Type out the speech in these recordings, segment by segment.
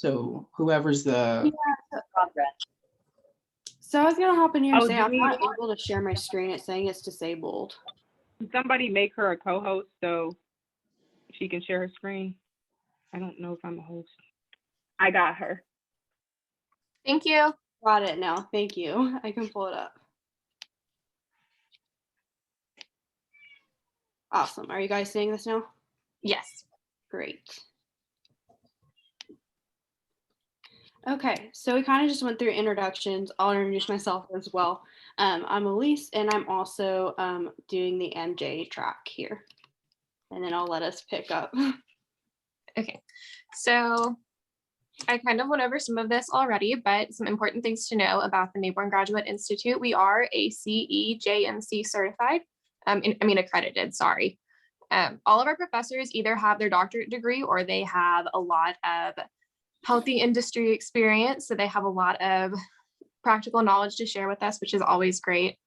So whoever's the So I was gonna hop in here and Oh, say do I'm we- not able to share my screen. It's saying it's disabled. Somebody make her a co-host so she can share her screen. I don't know if I'm a host. I got her. Thank you. Got it now. Thank you. I can pull it up. Awesome. Are you guys seeing this now? Yes. Great. Okay, so we kind of just went through introductions. I'll introduce myself as well. I'm Elise, and I'm also doing the MJ track here. And then I'll let us pick up. Okay. So I kind of went over some of this already, but some important things to know about the Mainboard Graduate Institute. We are ACE JMC certified, accredited, sorry. All of our professors either have their doctorate degree or they have a lot of healthy industry experience. So they have a lot of practical knowledge to share with us, which is always great.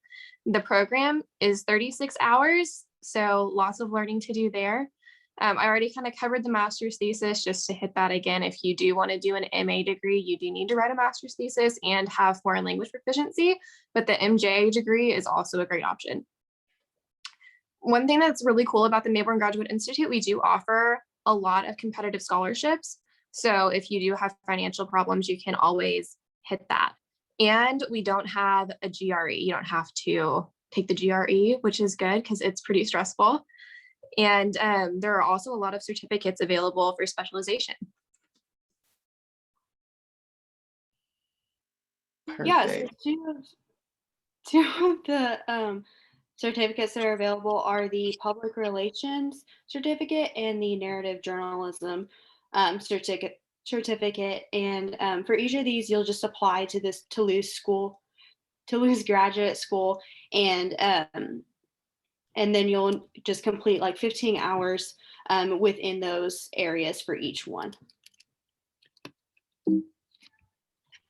The program is 36 hours, so lots of learning to do there. I already kind of covered the master's thesis. Just to hit that again, if you do want to do an MA degree, you do need to write a master's thesis and have foreign language proficiency, but the MJ degree is also a great option. One thing that's really cool about the Mainboard Graduate Institute, we do offer a lot of competitive scholarships. So if you do have financial problems, you can always hit that. And we don't have a GRE. You don't have to take the GRE, which is good because it's pretty stressful. And there are also a lot of certificates available for specialization. Yeah, so two of the certificates that are available are the Public Relations Certificate and the Narrative Journalism certificate. And for each of these, you'll just apply to this Toulouse graduate school, and then you'll just complete like 15 hours within those areas for each one.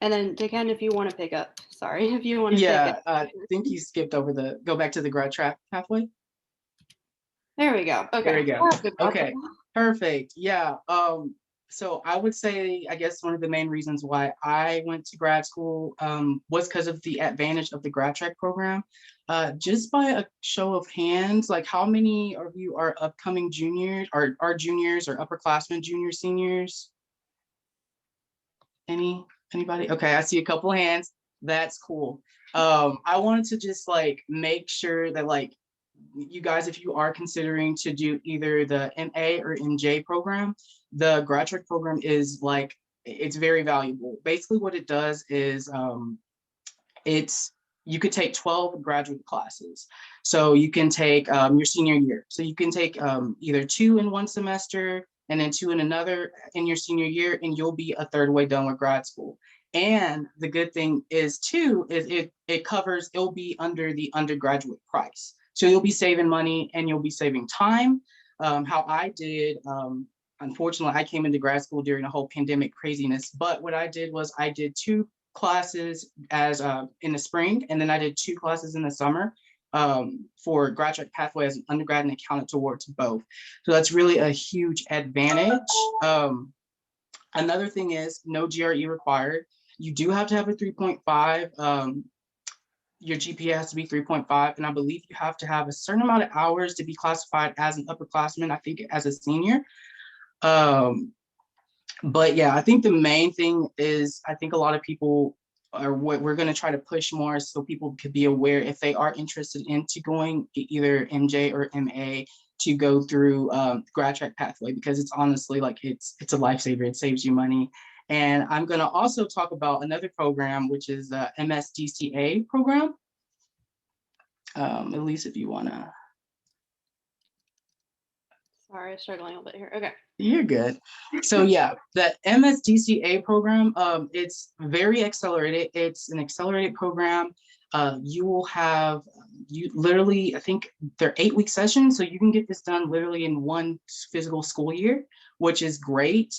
And then Decan, if you want to pick up, sorry, if you want to pick up. I think you skipped over go back to the grad track pathway. There we go. Okay. There we go. Okay, perfect. Yeah. So I would say, I guess one of the main reasons why I went to grad school was because of the advantage of the grad track program. Just by a show of hands, like how many of you are upcoming juniors, or are juniors or upperclassmen, juniors, seniors? Anybody? Okay, I see a couple hands. That's cool. I wanted to just like make sure that like you guys, if you are considering to do either the MA or MJ program, the grad track program is like, it's very valuable. Basically what it does is you could take 12 graduate classes. So you can take your senior year. So you can take either 2 in one semester and then 2 in another in your senior year, and you'll be a third way done with grad school. And the good thing is too, is it'll be under the undergraduate price. So you'll be saving money and you'll be saving time. How I did, unfortunately, I came into grad school during the whole pandemic craziness, but what I did was I did 2 classes as in the spring, and then I did 2 classes in the summer for grad track pathway as an undergrad, and accounted towards both. So that's really a huge advantage. Another thing is no GRE required. You do have to have a 3.5. Your GPA has to be 3.5, and I believe you have to have a certain amount of hours to be classified as an upperclassman, I think as a senior. But yeah, I think the main thing is, I think a lot of people are, what we're going to try to push more so people could be aware if they are interested into going either MJ or MA, to go through grad track pathway, because it's honestly like it's a lifesaver. It saves you money. And I'm going to also talk about another program, which is the MSDCA program. Elise, if you want to. Sorry, I'm struggling a little bit here. Okay. You're good. So yeah, the MSDCA program, it's very accelerated. It's an accelerated program. You will have, literally, I think they're 8-week sessions, so you can get this done literally in one physical school year, which is great.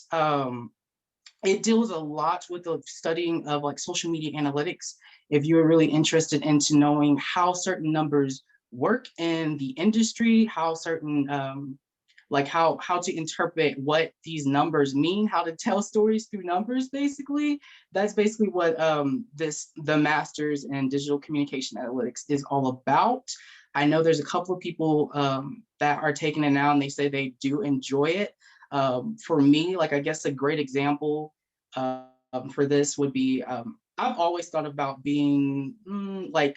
It deals a lot with the studying of like social media analytics. If you're really interested into knowing how certain numbers work in the industry, how certain like how to interpret what these numbers mean, how to tell stories through numbers, basically. That's basically what the master's in digital communication analytics is all about. I know there's a couple of people that are taking it now and they say they do enjoy it. For me, like, I guess a great example for this would be, I've always thought about being I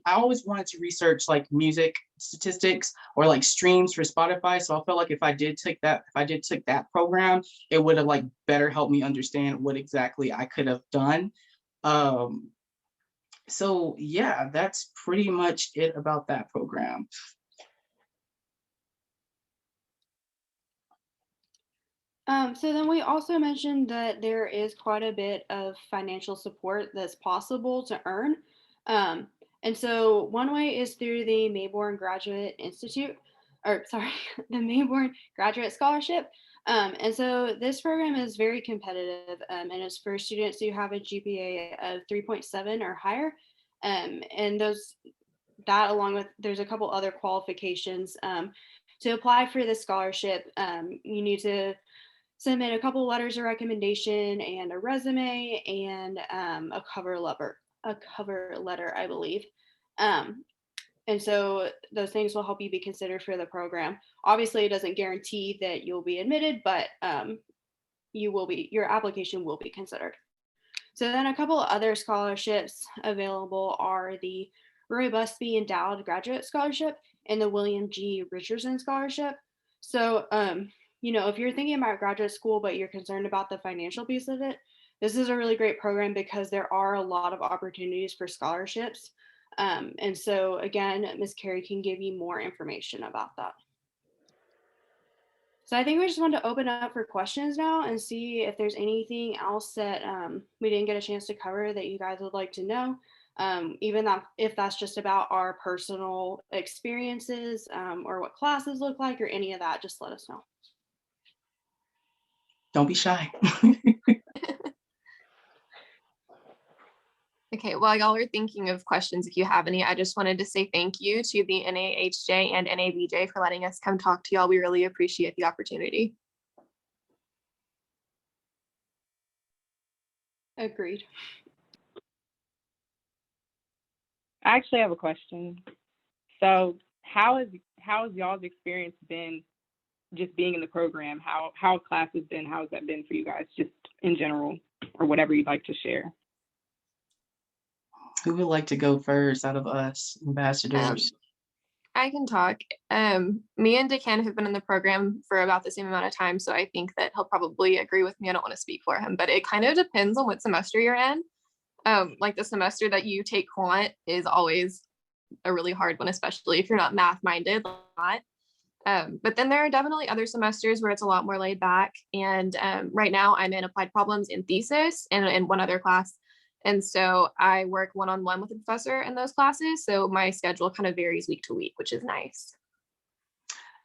always wanted to research like music statistics or like streams for Spotify. So I felt like if I did take that program, it would have like better helped me understand what exactly I could have done. So yeah, that's pretty much it about that program. So then we also mentioned that there is quite a bit of financial support that's possible to earn. And so one way is through the Mainboard Graduate Institute, or sorry, the Mainboard Graduate Scholarship. And so this program is very competitive, and it's for students who have a GPA of 3.7 or higher. And that along with, there's a couple other qualifications. To apply for the scholarship, you need to submit a couple letters of recommendation and a resume and a cover letter, I believe. And so those things will help you be considered for the program. Obviously, it doesn't guarantee that you'll be admitted, but your application will be considered. So then a couple of other scholarships available are the Roy Busby Endowed Graduate Scholarship and the William G. Richardson Scholarship. So, if you're thinking about graduate school, but you're concerned about the financial piece of it, this is a really great program because there are a lot of opportunities for scholarships. And so again, Ms. Carey can give you more information about that. So I think we just want to open up for questions now and see if there's anything else that we didn't get a chance to cover that you guys would like to know. Even if that's just about our personal experiences or what classes look like or any of that, just let us know. Don't be shy. Okay, while y'all are thinking of questions, if you have any, I just wanted to say thank you to the NAHJ and NABJ for letting us come talk to y'all. We really appreciate the opportunity. Agreed. I actually have a question. So how has y'all's experience been just being in the program? How have classes been? How has that been for you guys, just in general, or whatever you'd like to share? Who would like to go first out of us ambassadors? I can talk. Me and Decan have been in the program for about the same amount of time, so I think that he'll probably agree with me. I don't want to speak for him, but it kind of depends on what semester you're in. Like the semester that you take quant is always a really hard one, especially if you're not math minded. But then there are definitely other semesters where it's a lot more laid back. And right now I'm in applied problems in thesis and in one other class. And so I work one-on-one with a professor in those classes. So my schedule kind of varies week to week, which is nice.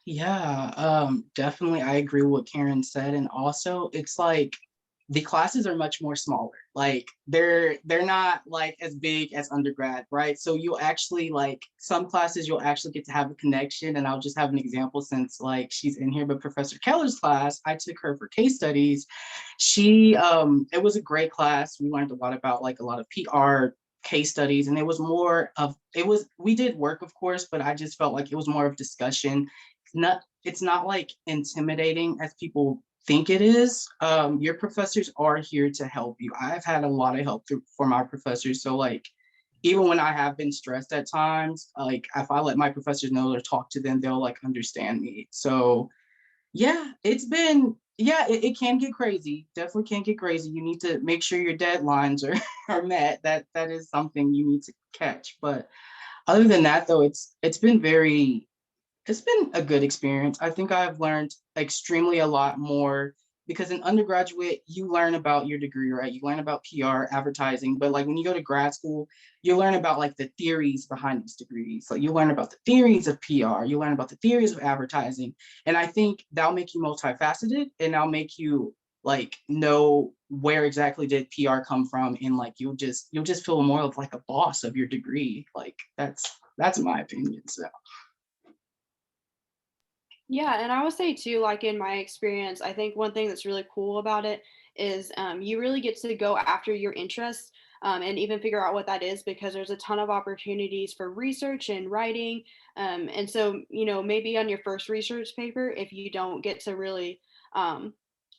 Yeah, definitely. I agree with what Karen said. And also it's like the classes are much more smaller. Like they're not like as big as undergrad, right? So you'll actually, like, some classes you'll actually get to have a connection. And I'll just have an example since like she's in here, but Professor Keller's class, I took her for case studies. It was a great class. We learned a lot about like a lot of PR case studies, and we did work, of course, but I just felt like it was more of discussion. It's not like intimidating as people think it is. Your professors are here to help you. I've had a lot of help for my professors. So like, even when I have been stressed at times, like if I let my professors know or talk to them, they'll like understand me. So yeah, it can get crazy. Definitely can get crazy. You need to make sure your deadlines are met. That is something you need to catch. But other than that though, it's been a good experience. I think I've learned extremely a lot more because in undergraduate, you learn about your degree, right? You learn about PR, advertising, but like when you go to grad school, you learn about like the theories behind these degrees. Like you learn about the theories of PR, you learn about the theories of advertising. And I think that'll make you multifaceted and that'll make you like know where exactly did PR come from. And like, you'll just feel more of like a boss of your degree. Like that's my opinion, so. Yeah, and I would say too, like in my experience, I think one thing that's really cool about it is you really get to go after your interests and even figure out what that is because there's a ton of opportunities for research and writing. And so, you know, maybe on your first research paper, if you don't get to really,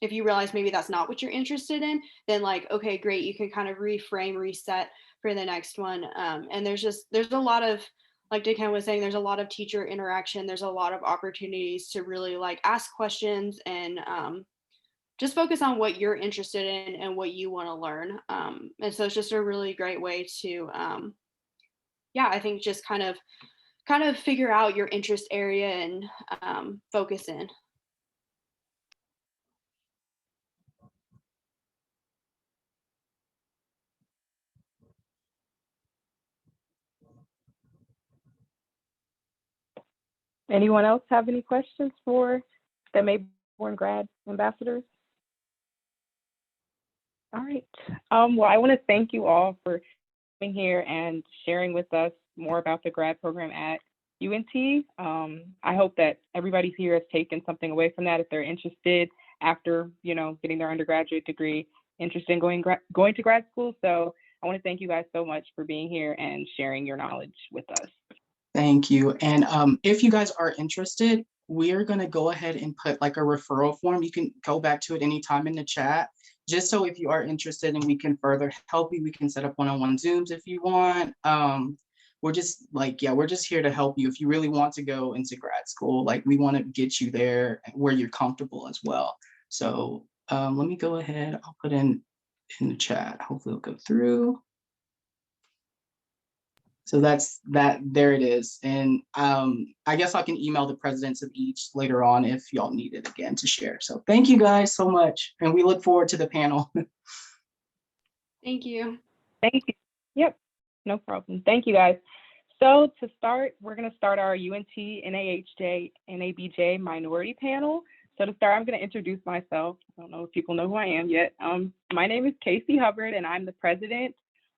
if you realize maybe that's not what you're interested in, then like, okay, great, you can kind of reframe, reset for the next one. And there's a lot of, like Dekan was saying, there's a lot of teacher interaction. There's a lot of opportunities to really like ask questions and just focus on what you're interested in and what you want to learn. And so it's just a really great way to, yeah, I think just kind of figure out your interest area and focus in. Anyone else have any questions for the Mainboard grad ambassadors? All right. Well, I want to thank you all for being here and sharing with us more about the grad program at UNT. I hope that everybody here has taken something away from that if they're interested after, you know, getting their undergraduate degree, interested in going to grad school. So I want to thank you guys so much for being here and sharing your knowledge with us. Thank you. And if you guys are interested, we're going to go ahead and put like a referral form. You can go back to it anytime in the chat, just so if you are interested and we can further help you, we can set up one-on-one Zooms if you want. We're just like, yeah, we're just here to help you. If you really want to go into grad school, like we want to get you there where you're comfortable as well. So let me go ahead. I'll put in the chat. Hopefully it'll go through. So that's that, there it is. And I guess I can email the presidents of each later on if y'all need it again to share. So thank you guys so much. And we look forward to the panel. Thank you. Thank you. Yep, no problem. Thank you guys. So to start, we're gonna start our UNT NAHJ NABJ minority panel. So to start, I'm gonna introduce myself. I don't know if people know who I am yet. My name is Casey Hubbard and I'm the president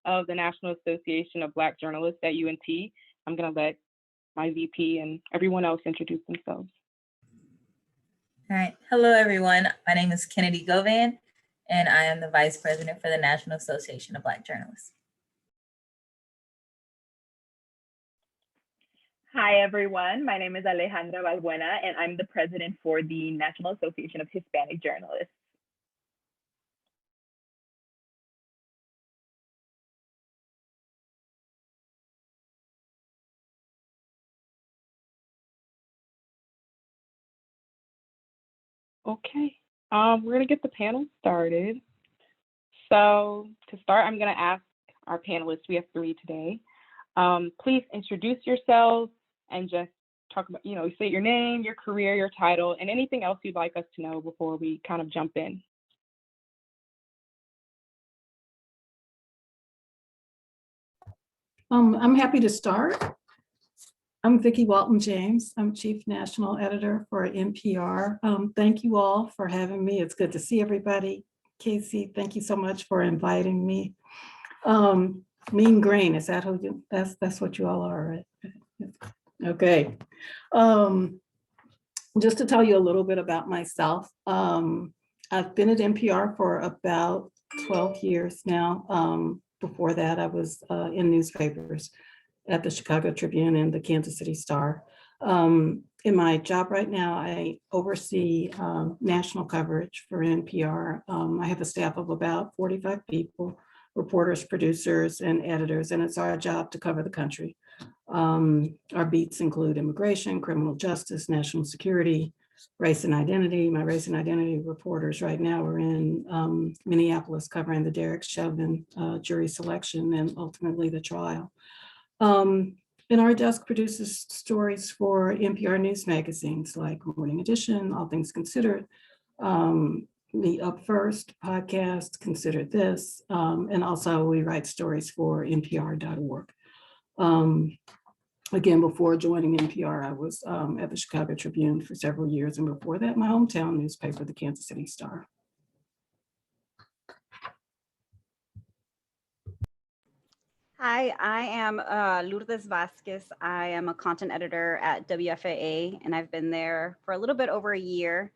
of the National Association of Black Journalists at UNT. I'm gonna let my VP and everyone else introduce themselves. All right, hello everyone. My name is Kennedy Govan and I am the vice president for the National Association of Black Journalists. Hi everyone, my name is Alejandra Balbuena and I'm the president for the National Association of Hispanic Journalists. Okay, we're gonna get the panel started. So to start, I'm gonna ask our panelists, we have 3 today. Please introduce yourselves and just talk about, you know, say your name, your career, your title, and anything else you'd like us to know before we kind of jump in. I'm happy to start. I'm Vicki Walton-James. I'm Chief National Editor for NPR. Thank you all for having me. It's good to see everybody. Casey, thank you so much for inviting me. Mean Green, is that who you, that's what you all are, right? Okay. Just to tell you a little bit about myself, I've been at NPR for about 12 years now. Before that, I was in newspapers at the Chicago Tribune and the Kansas City Star. In my job right now, I oversee national coverage for NPR. I have a staff of about 45 people, reporters, producers, and editors, and it's our job to cover the country. Our beats include immigration, criminal justice, national security, race and identity. My race and identity reporters right now are in Minneapolis covering the Derek Chauvin jury selection and ultimately the trial. And our desk produces stories for NPR news magazines like Morning Edition, All Things Considered, the Up First podcast, Consider This, and also we write stories for npr.org. Again, before joining NPR, I was at the Chicago Tribune for several years, and before that, my hometown newspaper, the Kansas City Star. Hi, I am Lourdes Vazquez. I am a content editor at WFAA, and I've been there for a little bit over a year.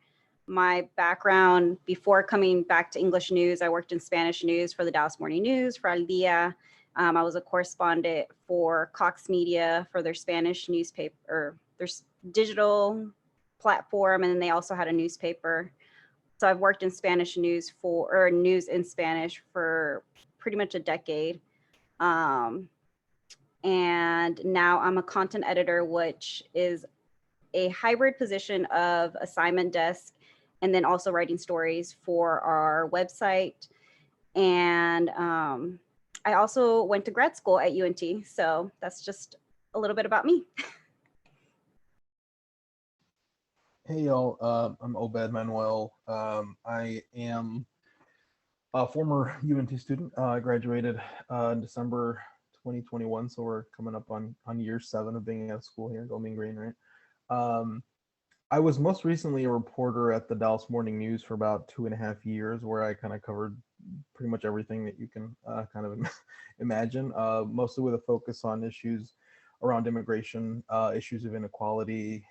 My background before coming back to English news, I worked in Spanish news for the Dallas Morning News, for Al Dia. I was a correspondent for Cox Media for their Spanish newspaper, or their digital platform, and then they also had a newspaper. So I've worked in Spanish news or news in Spanish for pretty much a decade. And now I'm a content editor, which is a hybrid position of assignment desk and then also writing stories for our website. And I also went to grad school at UNT. So that's just a little bit about me. Hey y'all, I'm Obed Manuel. I am a former UNT student. I graduated in December 2021, so we're coming up on year 7 of being at school here, Go Mean Green, right? I was most recently a reporter at the Dallas Morning News for about 2.5 years, where I kind of covered pretty much everything that you can kind of imagine, mostly with a focus on issues around immigration, issues of inequality,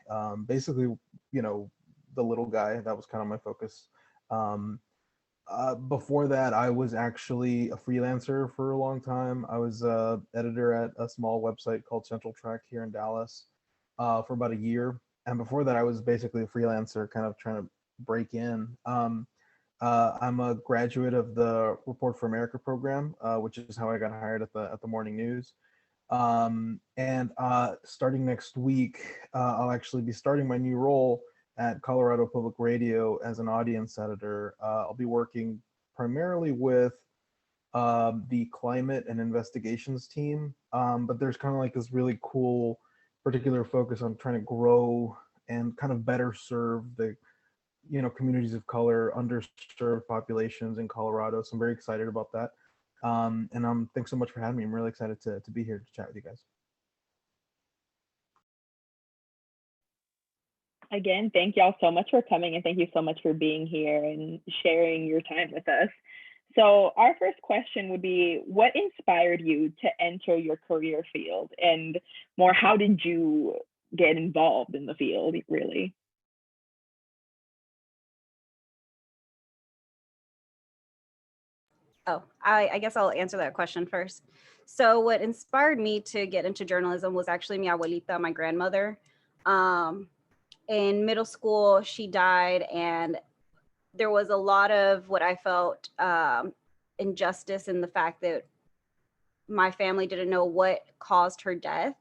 basically, you know, the little guy. That was kind of my focus. Before that, I was actually a freelancer for a long time. I was editor at a small website called Central Track here in Dallas for about a year. And before that, I was basically a freelancer, kind of trying to break in. I'm a graduate of the Report for America program, which is how I got hired at the Morning News. And starting next week, I'll actually be starting my new role at Colorado Public Radio as an audience editor. I'll be working primarily with the climate and investigations team, but there's kind of like this really cool particular focus on trying to grow and kind of better serve the, you know, communities of color, underserved populations in Colorado. So I'm very excited about that. And thanks so much for having me. I'm really excited to be here to chat with you guys. Again, thank y'all so much for coming, and thank you so much for being here and sharing your time with us. So our first question would be, what inspired you to enter your career field, and more, how did you get involved in the field, really? Oh, I guess I'll answer that question first. So what inspired me to get into journalism was actually mi abuelita, my grandmother. In middle school, she died, and there was a lot of what I felt injustice in the fact that my family didn't know what caused her death.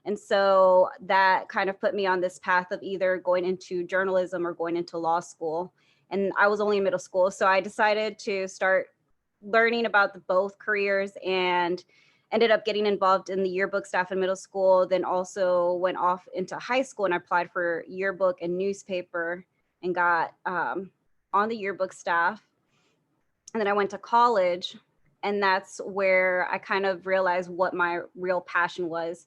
And so that kind of put me on this path of either going into journalism or going into law school. And I was only in middle school, so I decided to start learning about both careers and ended up getting involved in the yearbook staff in middle school, then also went off into high school and applied for yearbook and newspaper and got on the yearbook staff. And then I went to college, and that's where I kind of realized what my real passion was.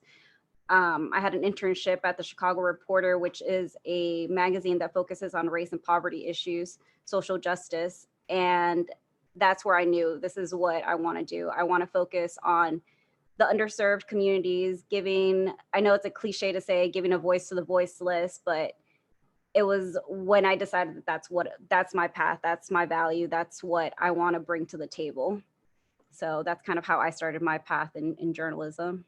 I had an internship at the Chicago Reporter, which is a magazine that focuses on race and poverty issues, social justice. And that's where I knew this is what I want to do. I want to focus on the underserved communities, giving, I know it's a cliche to say, giving a voice to the voiceless, but it was when I decided that that's my path, that's my value, that's what I want to bring to the table. So that's kind of how I started my path in journalism.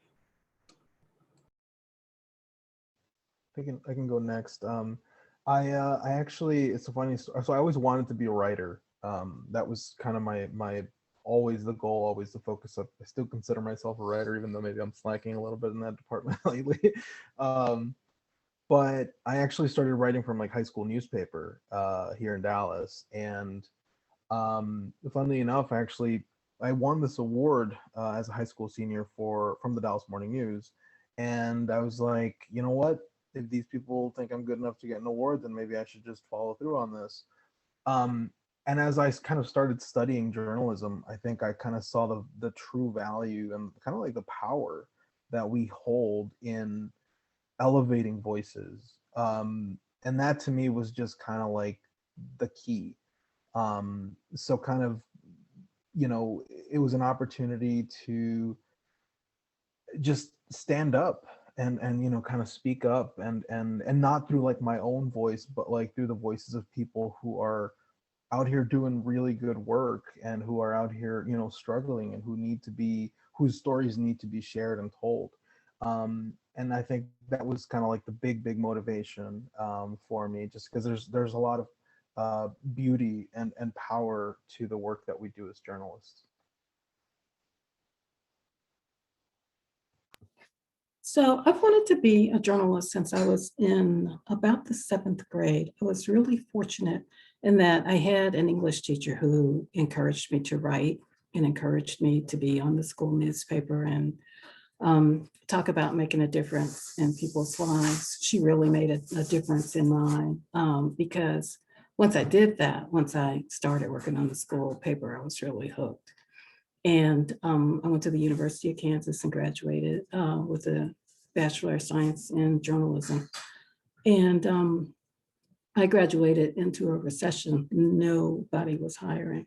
I can go next. I actually, it's a funny story. So I always wanted to be a writer. That was kind of my always the goal, always the focus of. I still consider myself a writer, even though maybe I'm slacking a little bit in that department lately. But I actually started writing from like high school newspaper here in Dallas, and funnily enough, actually, I won this award as a high school senior from the Dallas Morning News, and I was like, you know what? If these people think I'm good enough to get an award, then maybe I should just follow through on this. And as I kind of started studying journalism, I think I kind of saw the true value and kind of like the power that we hold in elevating voices. And that to me was just kind of like the key. So kind of, you know, it was an opportunity to just stand up and you know, kind of speak up, and not through like my own voice, but like through the voices of people who are out here doing really good work, and who are out here, you know, struggling, and whose stories need to be shared and told. And I think that was kind of like the big motivation for me, just because there's a lot of beauty and power to the work that we do as journalists. So I've wanted to be a journalist since I was in about the 7th grade. I was really fortunate in that I had an English teacher who encouraged me to write and encouraged me to be on the school newspaper and talk about making a difference in people's lives. She really made a difference in mine because once I did that, once I started working on the school paper, I was really hooked. And I went to the University of Kansas and graduated with a Bachelor of Science in Journalism. And I graduated into a recession. Nobody was hiring.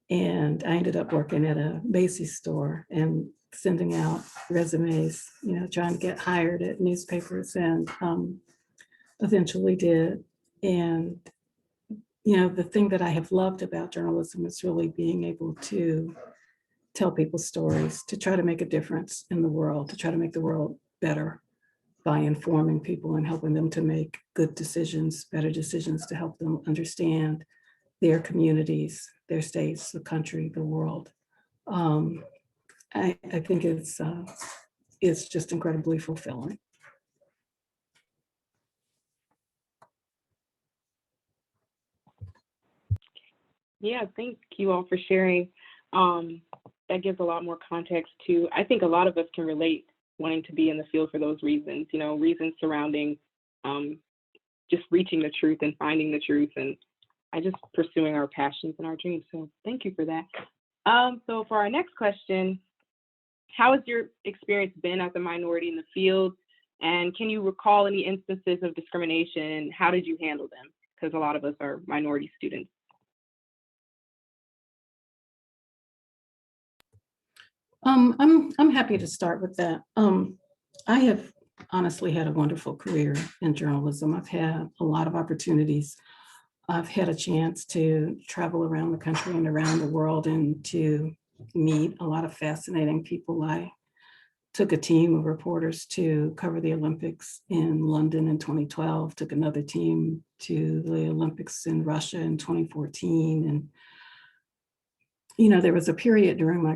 And I ended up working at a Macy's store and sending out resumes, you know, trying to get hired at newspapers, and eventually did. And, you know, the thing that I have loved about journalism is really being able to tell people's stories, to try to make a difference in the world, to try to make the world better by informing people and helping them to make good decisions, better decisions, to help them understand their communities, their states, the country, the world. I think it's just incredibly fulfilling. Yeah, thank you all for sharing. That gives a lot more context to, I think a lot of us can relate wanting to be in the field for those reasons, you know, reasons surrounding just reaching the truth and finding the truth, and just pursuing our passions and our dreams. So thank you for that. So for our next question, how has your experience been as a minority in the field? And can you recall any instances of discrimination? How did you handle them? Because a lot of us are minority students. I'm happy to start with that. I have honestly had a wonderful career in journalism. I've had a lot of opportunities. I've had a chance to travel around the country and around the world and to meet a lot of fascinating people. I took a team of reporters to cover the Olympics in London in 2012, took another team to the Olympics in Russia in 2014. And you know, there was a period during my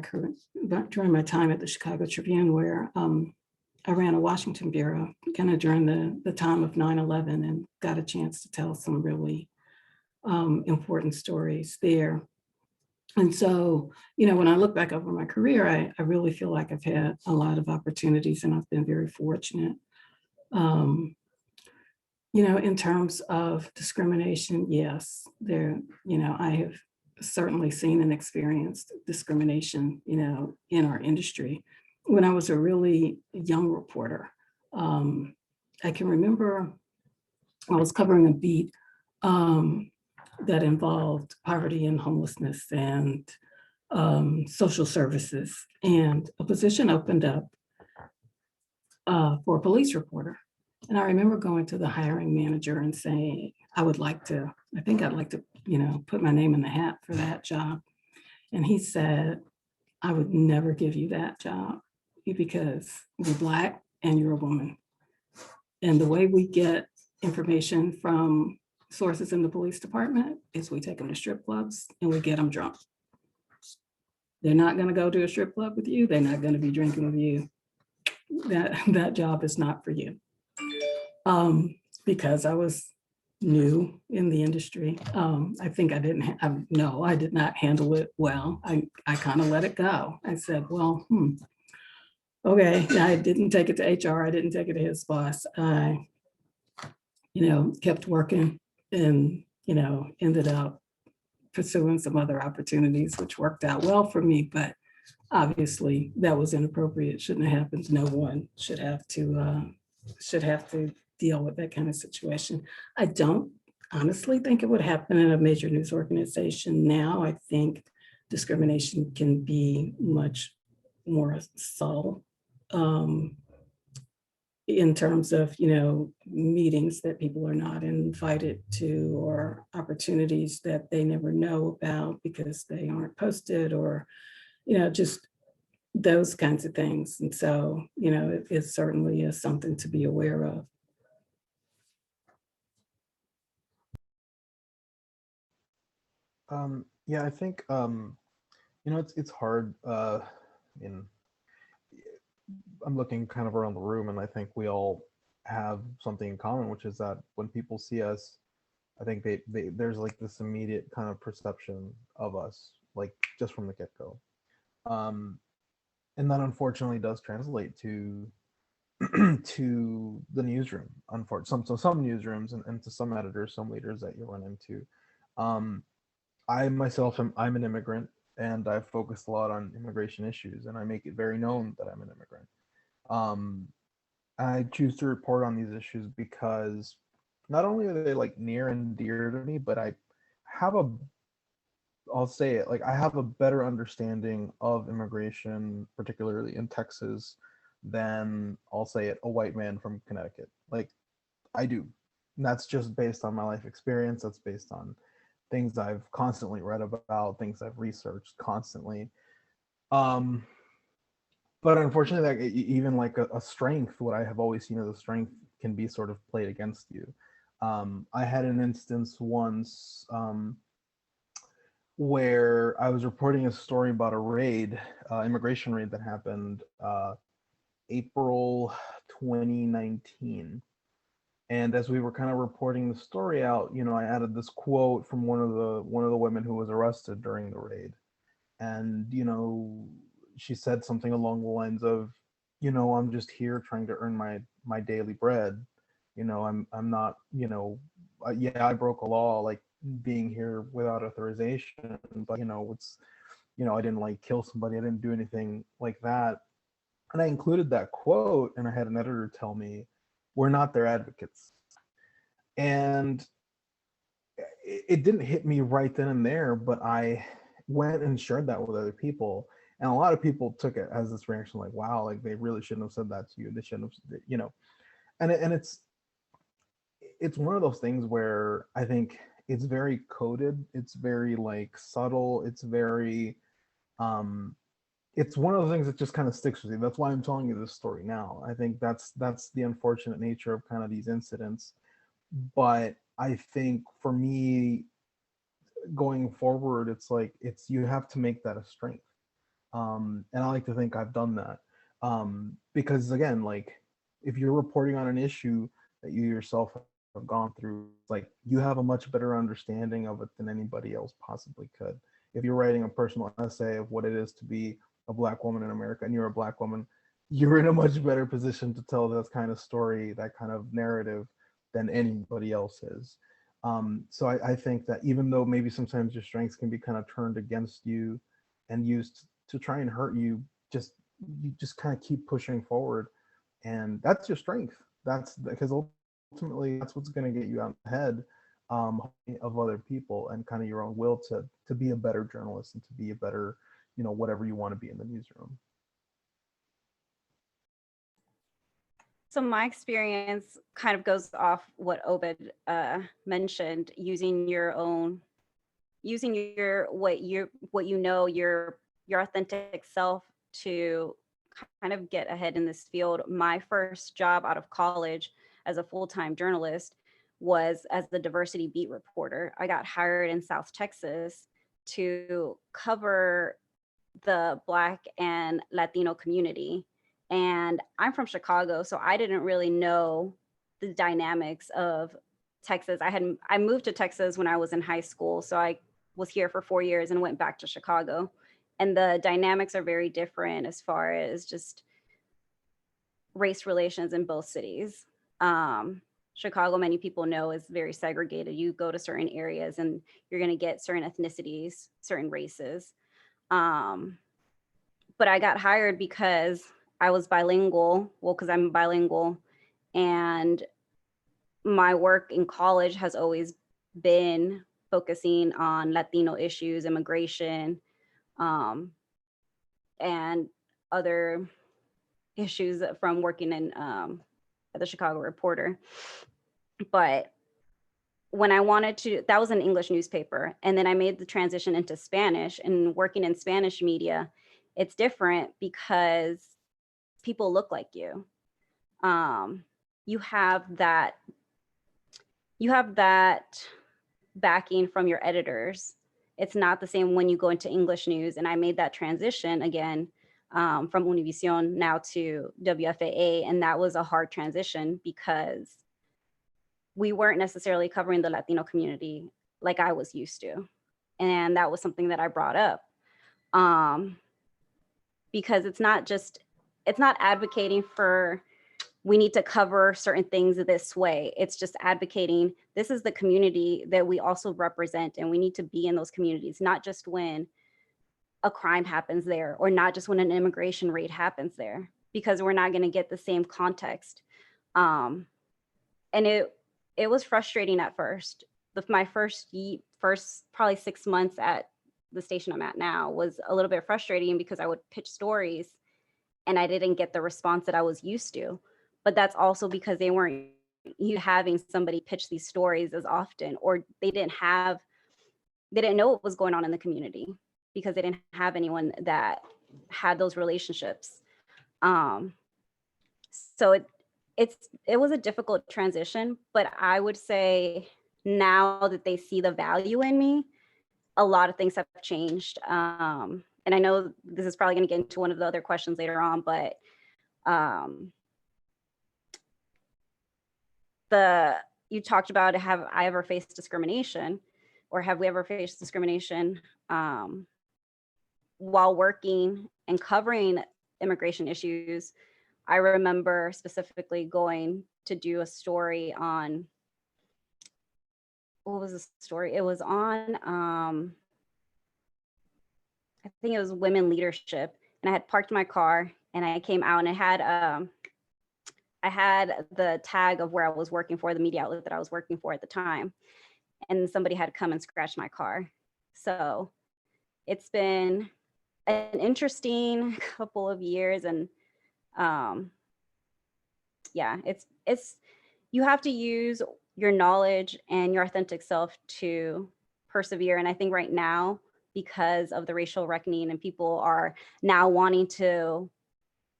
time at the Chicago Tribune where I ran a Washington bureau kind of during the time of 9/11 and got a chance to tell some really important stories there. And so, you know, when I look back over my career, I really feel like I've had a lot of opportunities and I've been very fortunate. You know, in terms of discrimination, yes, you know, I have certainly seen and experienced discrimination, you know, in our industry. When I was a really young reporter, I can remember I was covering a beat that involved poverty and homelessness and social services, and a position opened up for a police reporter. And I remember going to the hiring manager and saying, I think I'd like to, you know, put my name in the hat for that job. And he said, I would never give you that job because you're Black and you're a woman. And the way we get information from sources in the police department is we take them to strip clubs and we get them drunk. They're not going to go to a strip club with you. They're not going to be drinking with you. That job is not for you. Because I was new in the industry. I think I did not handle it well. I kind of let it go. I said, well, okay. I didn't take it to HR. I didn't take it to his boss. I, you know, kept working and, you know, ended up pursuing some other opportunities, which worked out well for me, but obviously that was inappropriate. It shouldn't have happened. No one should have to deal with that kind of situation. I don't honestly think it would happen in a major news organization now. I think discrimination can be much more subtle in terms of, meetings that people are not invited to, or opportunities that they never know about because they aren't posted, or, just those kinds of things. And so, it certainly is something to be aware of. Yeah, I think it's hard. In I'm looking kind of around the room, and I think we all have something in common, which is that when people see us, I think there's like this immediate kind of perception of us, like just from the get-go. And that unfortunately does translate to to the newsroom. Unfortunately, some newsrooms and to some editors, some leaders that you run into. I myself I'm an immigrant, and I've focused a lot on immigration issues, and I make it very known that I'm an immigrant. I choose to report on these issues because not only are they like near and dear to me, but I'll say it, like I have a better understanding of immigration, particularly in Texas, than, I'll say it, a white man from Connecticut. Like I do. And that's just based on my life experience. That's based on things I've constantly read about, things I've researched constantly. But unfortunately, like even like a strength, what I have always seen as a strength can be sort of played against you. I had an instance once where I was reporting a story about a raid, immigration raid that happened April 2019. And as we were kind of reporting the story out, I added this quote from one of the women who was arrested during the raid. And, she said something along the lines of, I'm just here trying to earn my daily bread. I'm not, yeah, I broke a law, like being here without authorization, but I didn't like kill somebody. I didn't do anything like that. And I included that quote, and I had an editor tell me, we're not their advocates. And it didn't hit me right then and there, but I went and shared that with other people. And a lot of people took it as this reaction, like, wow, like they really shouldn't have said that to you. They shouldn't have, and it's one of those things where I think it's very coded. It's very like subtle. It's very, it's one of the things that just kind of sticks with you. That's why I'm telling you this story now. I think that's the unfortunate nature of kind of these incidents. But I think for me, going forward, it's like you have to make that a strength. And I like to think I've done that. Because again, like if you're reporting on an issue that you yourself have gone through, like you have a much better understanding of it than anybody else possibly could. If you're writing a personal essay of what it is to be a Black woman in America, and you're a Black woman, you're in a much better position to tell that kind of story, that kind of narrative, than anybody else is. So I think that even though maybe sometimes your strengths can be kind of turned against you and used to try and hurt you, you just kind of keep pushing forward, and that's your strength. That's because ultimately that's what's going to get you out ahead of other people, and kind of your own will to be a better journalist and to be a better, whatever you want to be in the newsroom. So my experience kind of goes off what Obed mentioned, using your what you know, your authentic self to kind of get ahead in this field. My first job out of college as a full-time journalist was as the diversity beat reporter. I got hired in South Texas to cover the Black and Latino community. And I'm from Chicago, so I didn't really know the dynamics of Texas. I moved to Texas when I was in high school, so I was here for 4 years and went back to Chicago. And the dynamics are very different as far as just race relations in both cities. Chicago, many people know, is very segregated. You go to certain areas and you're going to get certain ethnicities, certain races. But I got hired because I was bilingual, because I'm bilingual, and my work in college has always been focusing on Latino issues, immigration, and other issues from working in at the Chicago Reporter. But when I wanted to, that was an English newspaper. And then I made the transition into Spanish, and working in Spanish media, it's different because people look like you. You have that backing from your editors. It's not the same when you go into English news. And I made that transition again from Univision now to WFAA. And that was a hard transition because we weren't necessarily covering the Latino community like I was used to. And that was something that I brought up because it's not advocating for, we need to cover certain things this way. It's just advocating, this is the community that we also represent, and we need to be in those communities, not just when a crime happens there, or not just when an immigration raid happens there, because we're not going to get the same context. And it was frustrating at first. My first probably 6 months at the station I'm at now was a little bit frustrating because I would pitch stories and I didn't get the response that I was used to. But that's also because they weren't having somebody pitch these stories as often, or they didn't know what was going on in the community because they didn't have anyone that had those relationships. So it was a difficult transition, but I would say now that they see the value in me, a lot of things have changed. And I know this is probably going to get into one of the other questions later on, but you talked about, have I ever faced discrimination, or have we ever faced discrimination while working and covering immigration issues? I remember specifically going to do a story on, what was the story? It was on, I think it was women leadership. And I had parked my car and I came out and I had the tag of where I was working for, the media outlet that I was working for at the time. And somebody had come and scratched my car. So it's been an interesting couple of years. And yeah, it's you have to use your knowledge and your authentic self to persevere. And I think right now, because of the racial reckoning and people are now wanting to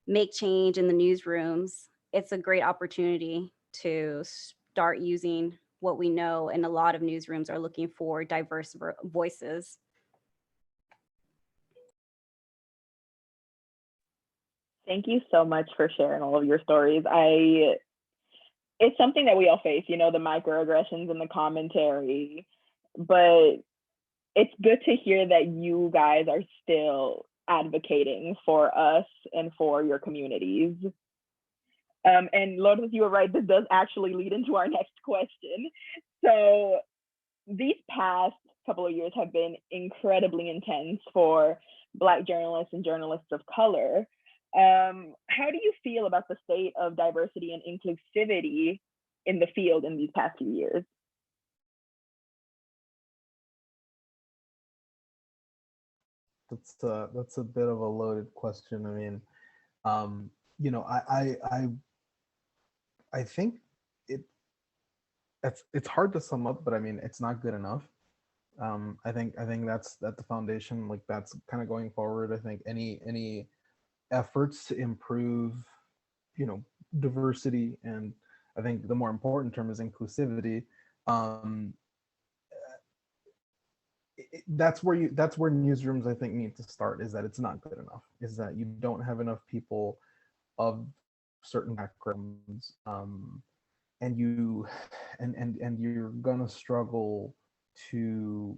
make change in the newsrooms, it's a great opportunity to start using what we know. And a lot of newsrooms are looking for diverse voices. Thank you so much for sharing all of your stories. It's something that we all face, the microaggressions and the commentary, but it's good to hear that you guys are still advocating for us and for your communities. And Lourdes, you were right, this does actually lead into our next question. So these past couple of years have been incredibly intense for Black journalists and journalists of color. How do you feel about the state of diversity and inclusivity in the field in these past few years? That's a bit of a loaded question. I mean, I think it's hard to sum up, but I mean, it's not good enough. I think that's the foundation. Like, that's kind of going forward. I think any efforts to improve, diversity, and I think the more important term is inclusivity. That's where newsrooms, I think, need to start. Is that it's not good enough. Is that you don't have enough people of certain backgrounds, and you're gonna struggle to,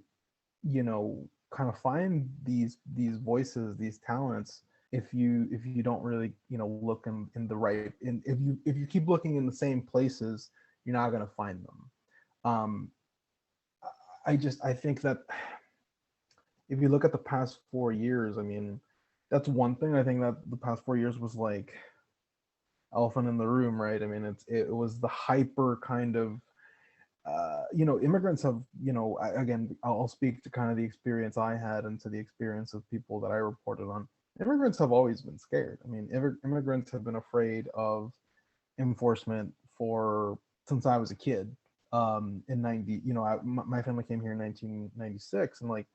kind of find these voices, these talents, if you don't really, look in the right, and if you keep looking in the same places, you're not gonna find them. I think that if you look at the past 4 years, I mean, that's one thing. I think that the past 4 years was like elephant in the room, right? I mean, it was the hyper kind of, immigrants have, again, I'll speak to kind of the experience I had and to the experience of people that I reported on. immigrants have always been scared. I mean, immigrants have been afraid of enforcement for since I was a kid. In 90, my family came here in 1996, and like,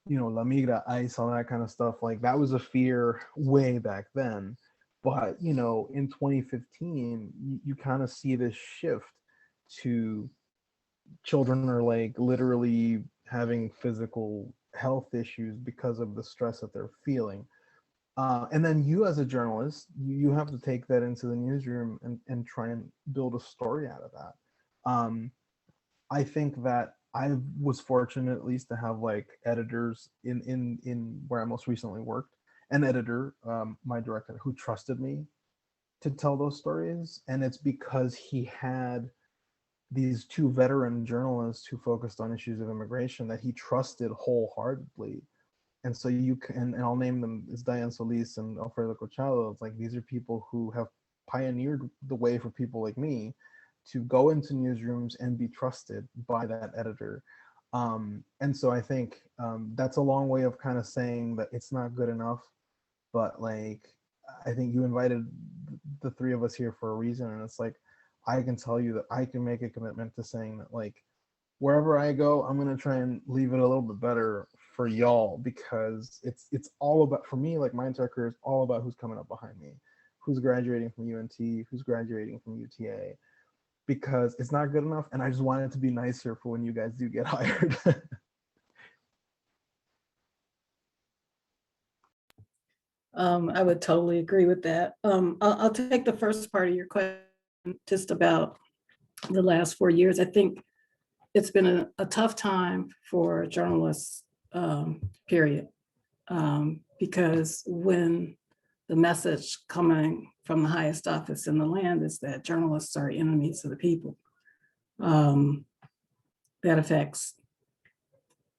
La Migra, ICE, all that kind of stuff, like that was a fear way back then. But, in 2015, you kind of see this shift to children are like literally having physical health issues because of the stress that they're feeling. And then you as a journalist, you have to take that into the newsroom and try and build a story out of that. I think that I was fortunate at least to have like editors in where I most recently worked, an editor, my director, who trusted me to tell those stories. And it's because he had these two veteran journalists who focused on issues of immigration that he trusted wholeheartedly. And so you can, and I'll name them, is Diane Solis and Alfredo Cochado. It's like, these are people who have pioneered the way for people like me to go into newsrooms and be trusted by that editor. And so I think that's a long way of kind of saying that it's not good enough, but like, I think you invited the three of us here for a reason. And it's like, I can tell you that I can make a commitment to saying that like, wherever I go, I'm going to try and leave it a little bit better for y'all, because it's all about, for me, like my entire career is all about who's coming up behind me, who's graduating from UNT, who's graduating from UTA, because it's not good enough. And I just want it to be nicer for when you guys do get hired. I would totally agree with that. I'll take the first part of your question just about the last 4 years. I think it's been a tough time for journalists, period. Because when the message coming from the highest office in the land is that journalists are enemies of the people, that affects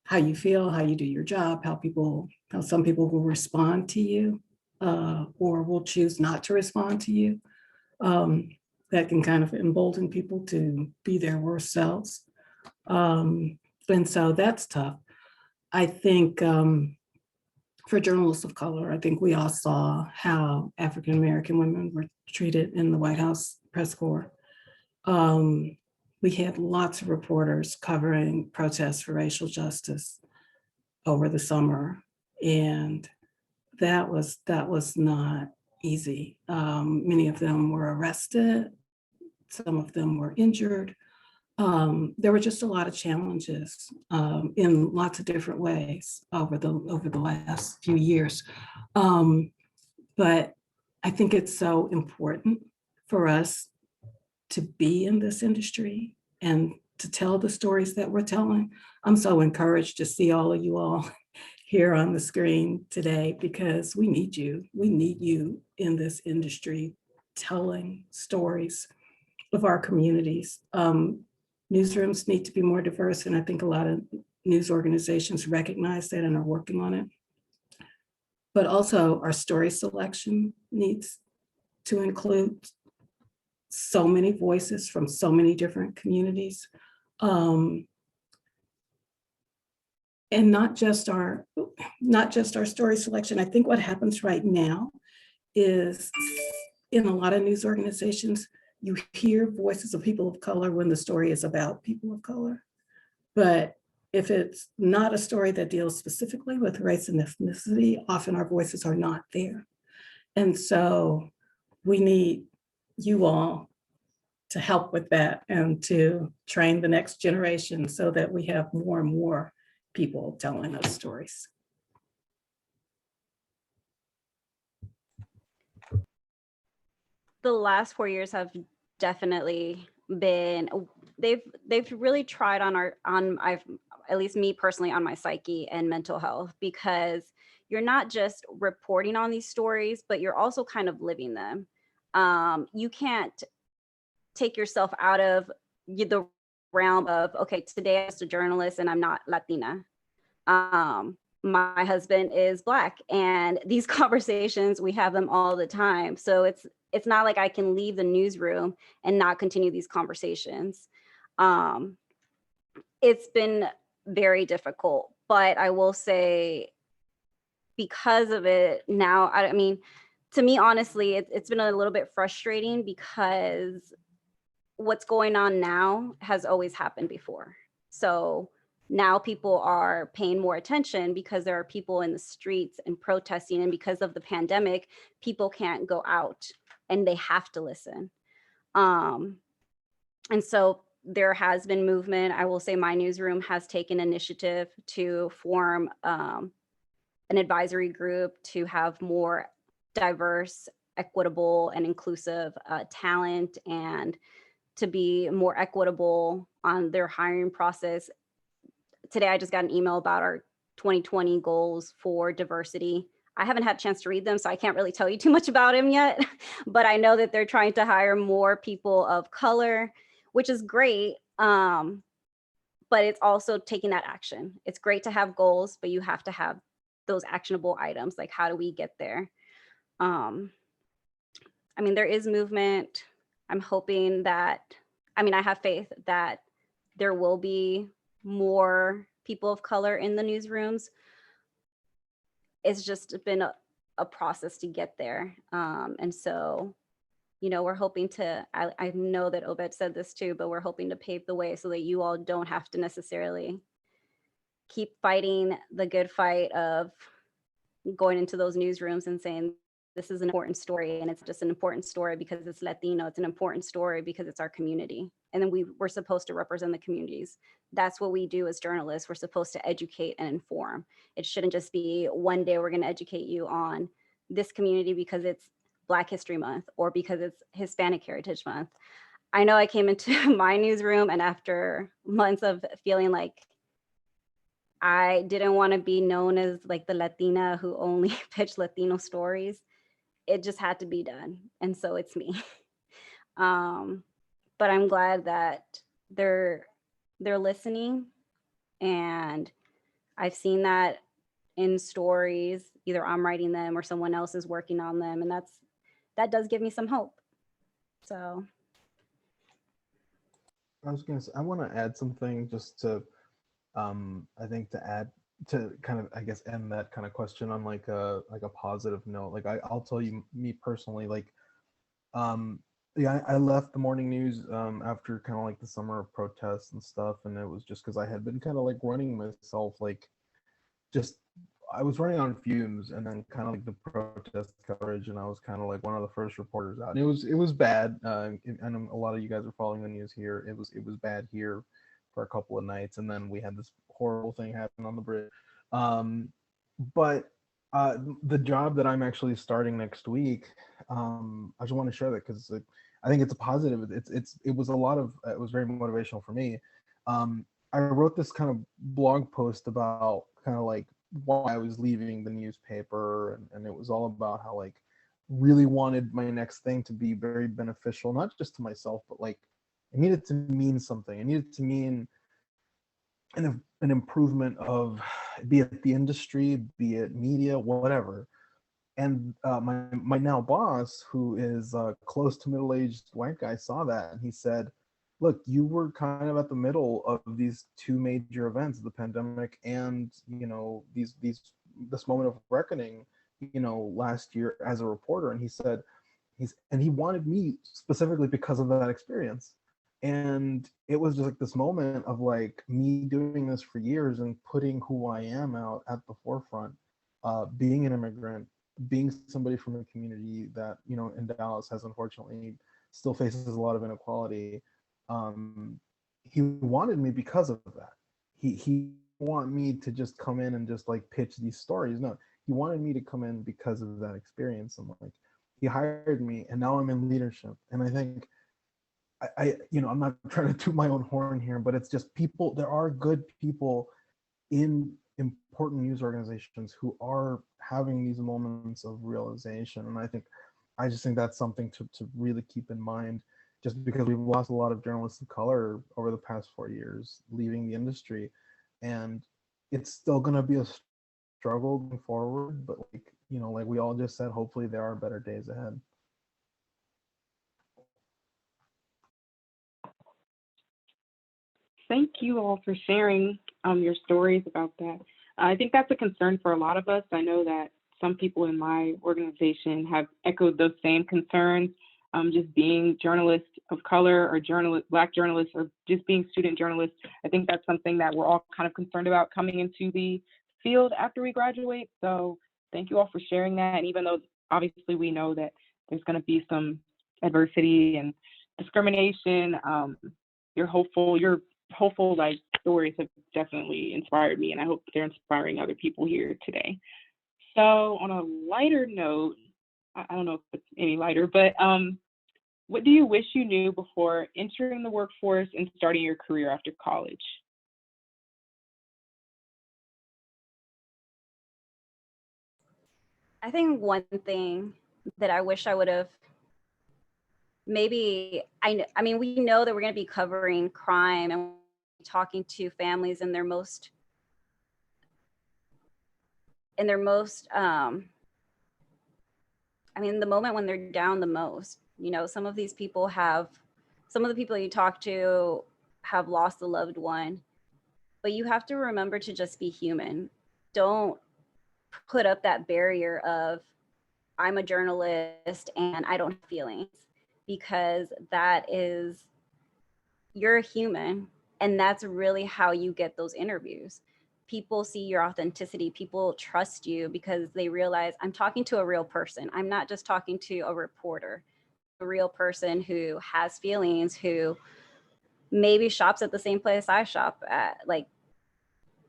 how you feel, how you do your job, how some people will respond to you, or will choose not to respond to you. That can kind of embolden people to be their worst selves. And so that's tough. I think for journalists of color, I think we all saw how African-American women were treated in the White House press corps. We had lots of reporters covering protests for racial justice over the summer, and that was not easy. Many of them were arrested, some of them were injured. There were just a lot of challenges in lots of different ways over the last few years. But I think it's so important for us to be in this industry and to tell the stories that we're telling. I'm so encouraged to see all of you all here on the screen today, because we need you. We need you in this industry telling stories of our communities. Newsrooms need to be more diverse, and I think a lot of news organizations recognize that and are working on it. But also our story selection needs to include so many voices from so many different communities. And not just our story selection. I think what happens right now is, in a lot of news organizations, you hear voices of people of color when the story is about people of color. But if it's not a story that deals specifically with race and ethnicity, often our voices are not there. And so we need you all to help with that and to train the next generation so that we have more and more people telling us stories. The last 4 years have definitely been, they've really tried at least me personally, on my psyche and mental health, because you're not just reporting on these stories, but you're also kind of living them. You can't take yourself out of the realm of, okay, today I'm just a journalist and I'm not Latina. My husband is Black, and these conversations, we have them all the time. So it's not like I can leave the newsroom and not continue these conversations. It's been very difficult, but I will say, because of it now, I mean, to me, honestly, it's been a little bit frustrating because what's going on now has always happened before. So now people are paying more attention because there are people in the streets and protesting. And because of the pandemic, people can't go out and they have to listen. And so there has been movement. I will say my newsroom has taken initiative to form an advisory group to have more diverse, equitable, and inclusive talent, and to be more equitable on their hiring process. Today, I just got an email about our 2020 goals for diversity. I haven't had a chance to read them, so I can't really tell you too much about them yet, but I know that they're trying to hire more people of color, which is great. But it's also taking that action. It's great to have goals, but you have to have those actionable items. Like, how do we get there? I mean, there is movement. I'm hoping that, I mean, I have faith that there will be more people of color in the newsrooms. It's just been a process to get there. And so, you know, we're hoping to, I know that Obed said this too, but we're hoping to pave the way so that you all don't have to necessarily keep fighting the good fight of going into those newsrooms and saying, this is an important story, and it's just an important story because it's Latino. It's an important story because it's our community. And then we're supposed to represent the communities. That's what we do as journalists. We're supposed to educate and inform. It shouldn't just be one day we're going to educate you on this community because it's Black History Month or because it's Hispanic Heritage Month. I know I came into my newsroom, and after months of feeling like I didn't want to be known as like the Latina who only pitched Latino stories, it just had to be done. And so it's me. But I'm glad that they're listening, and I've seen that in stories, either I'm writing them or someone else is working on them, and that does give me some hope. So I was gonna say, I want to add something just to, I think to add to kind of, I guess, end that kind of question on like a positive note. Like I'll tell you, me personally, like, yeah, I left the morning news after kind of like the summer of protests and stuff, and it was just because I had been kind of like running myself, like, just I was running on fumes, and then kind of like the protest coverage, and I was kind of like one of the first reporters out. And it was bad. And a lot of you guys are following the news here. It was bad here for a couple of nights, and then we had this horrible thing happen on the bridge. But the job that I'm actually starting next week, I just want to share that because I think it's a positive. It was very motivational for me. I wrote this kind of blog post about kind of like why I was leaving the newspaper, and it was all about how like really wanted my next thing to be very beneficial, not just to myself, but like it needed to mean something. It needed to mean an improvement of, be it the industry, be it media, whatever. And my now boss, who is close to middle-aged white guy, saw that, and he said, look, you were kind of at the middle of these two major events, the pandemic and, you know, this moment of reckoning, you know, last year as a reporter. And he said, he wanted me specifically because of that experience. And it was just like this moment of like me doing this for years and putting who I am out at the forefront, being an immigrant, being somebody from a community that, you know, in Dallas has unfortunately still faces a lot of inequality. He wanted me because of that. He wanted me to just come in and just like pitch these stories. No, he wanted me to come in because of that experience. And like, he hired me, and now I'm in leadership. And I think I you know, I'm not trying to toot my own horn here, but it's just people, there are good people in important news organizations who are having these moments of realization. And I just think that's something to really keep in mind, just because we've lost a lot of journalists of color over the past 4 years leaving the industry. And it's still going to be a struggle going forward, but like, you know, like we all just said, hopefully there are better days ahead. Thank you all for sharing your stories about that. I think that's a concern for a lot of us. I know that some people in my organization have echoed those same concerns. Just being journalists of color or Black journalists or just being student journalists. I think that's something that we're all kind of concerned about coming into the field after we graduate. So thank you all for sharing that. And even though obviously we know that there's going to be some adversity and discrimination, your hopeful like stories have definitely inspired me, and I hope they're inspiring other people here today. So on a lighter note, I don't know if it's any lighter, but what do you wish you knew before entering the workforce and starting your career after college? I think one thing that I wish I would have maybe, I mean, we know that we're going to be covering crime and talking to families in their most I mean, the moment when they're down the most. You know, some of the people you talk to have lost a loved one, but you have to remember to just be human. Don't put up that barrier of, I'm a journalist and I don't have feelings, because you're a human, and that's really how you get those interviews. People see your authenticity, people trust you because they realize I'm talking to a real person. I'm not just talking to a reporter, a real person who has feelings, who maybe shops at the same place I shop at. Like,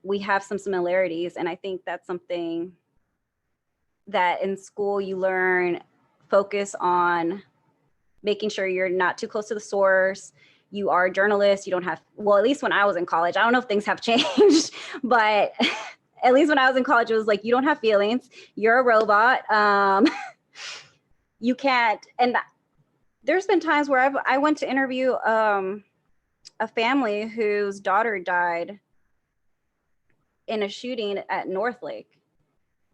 we have some similarities. And I think that's something that in school you learn, focus on making sure you're not too close to the source. You are a journalist. You don't have, well, at least when I was in college, I don't know if things have changed, but at least when I was in college, it was like, you don't have feelings. You're a robot. You can't. And there's been times where I went to interview a family whose daughter died in a shooting at Northlake.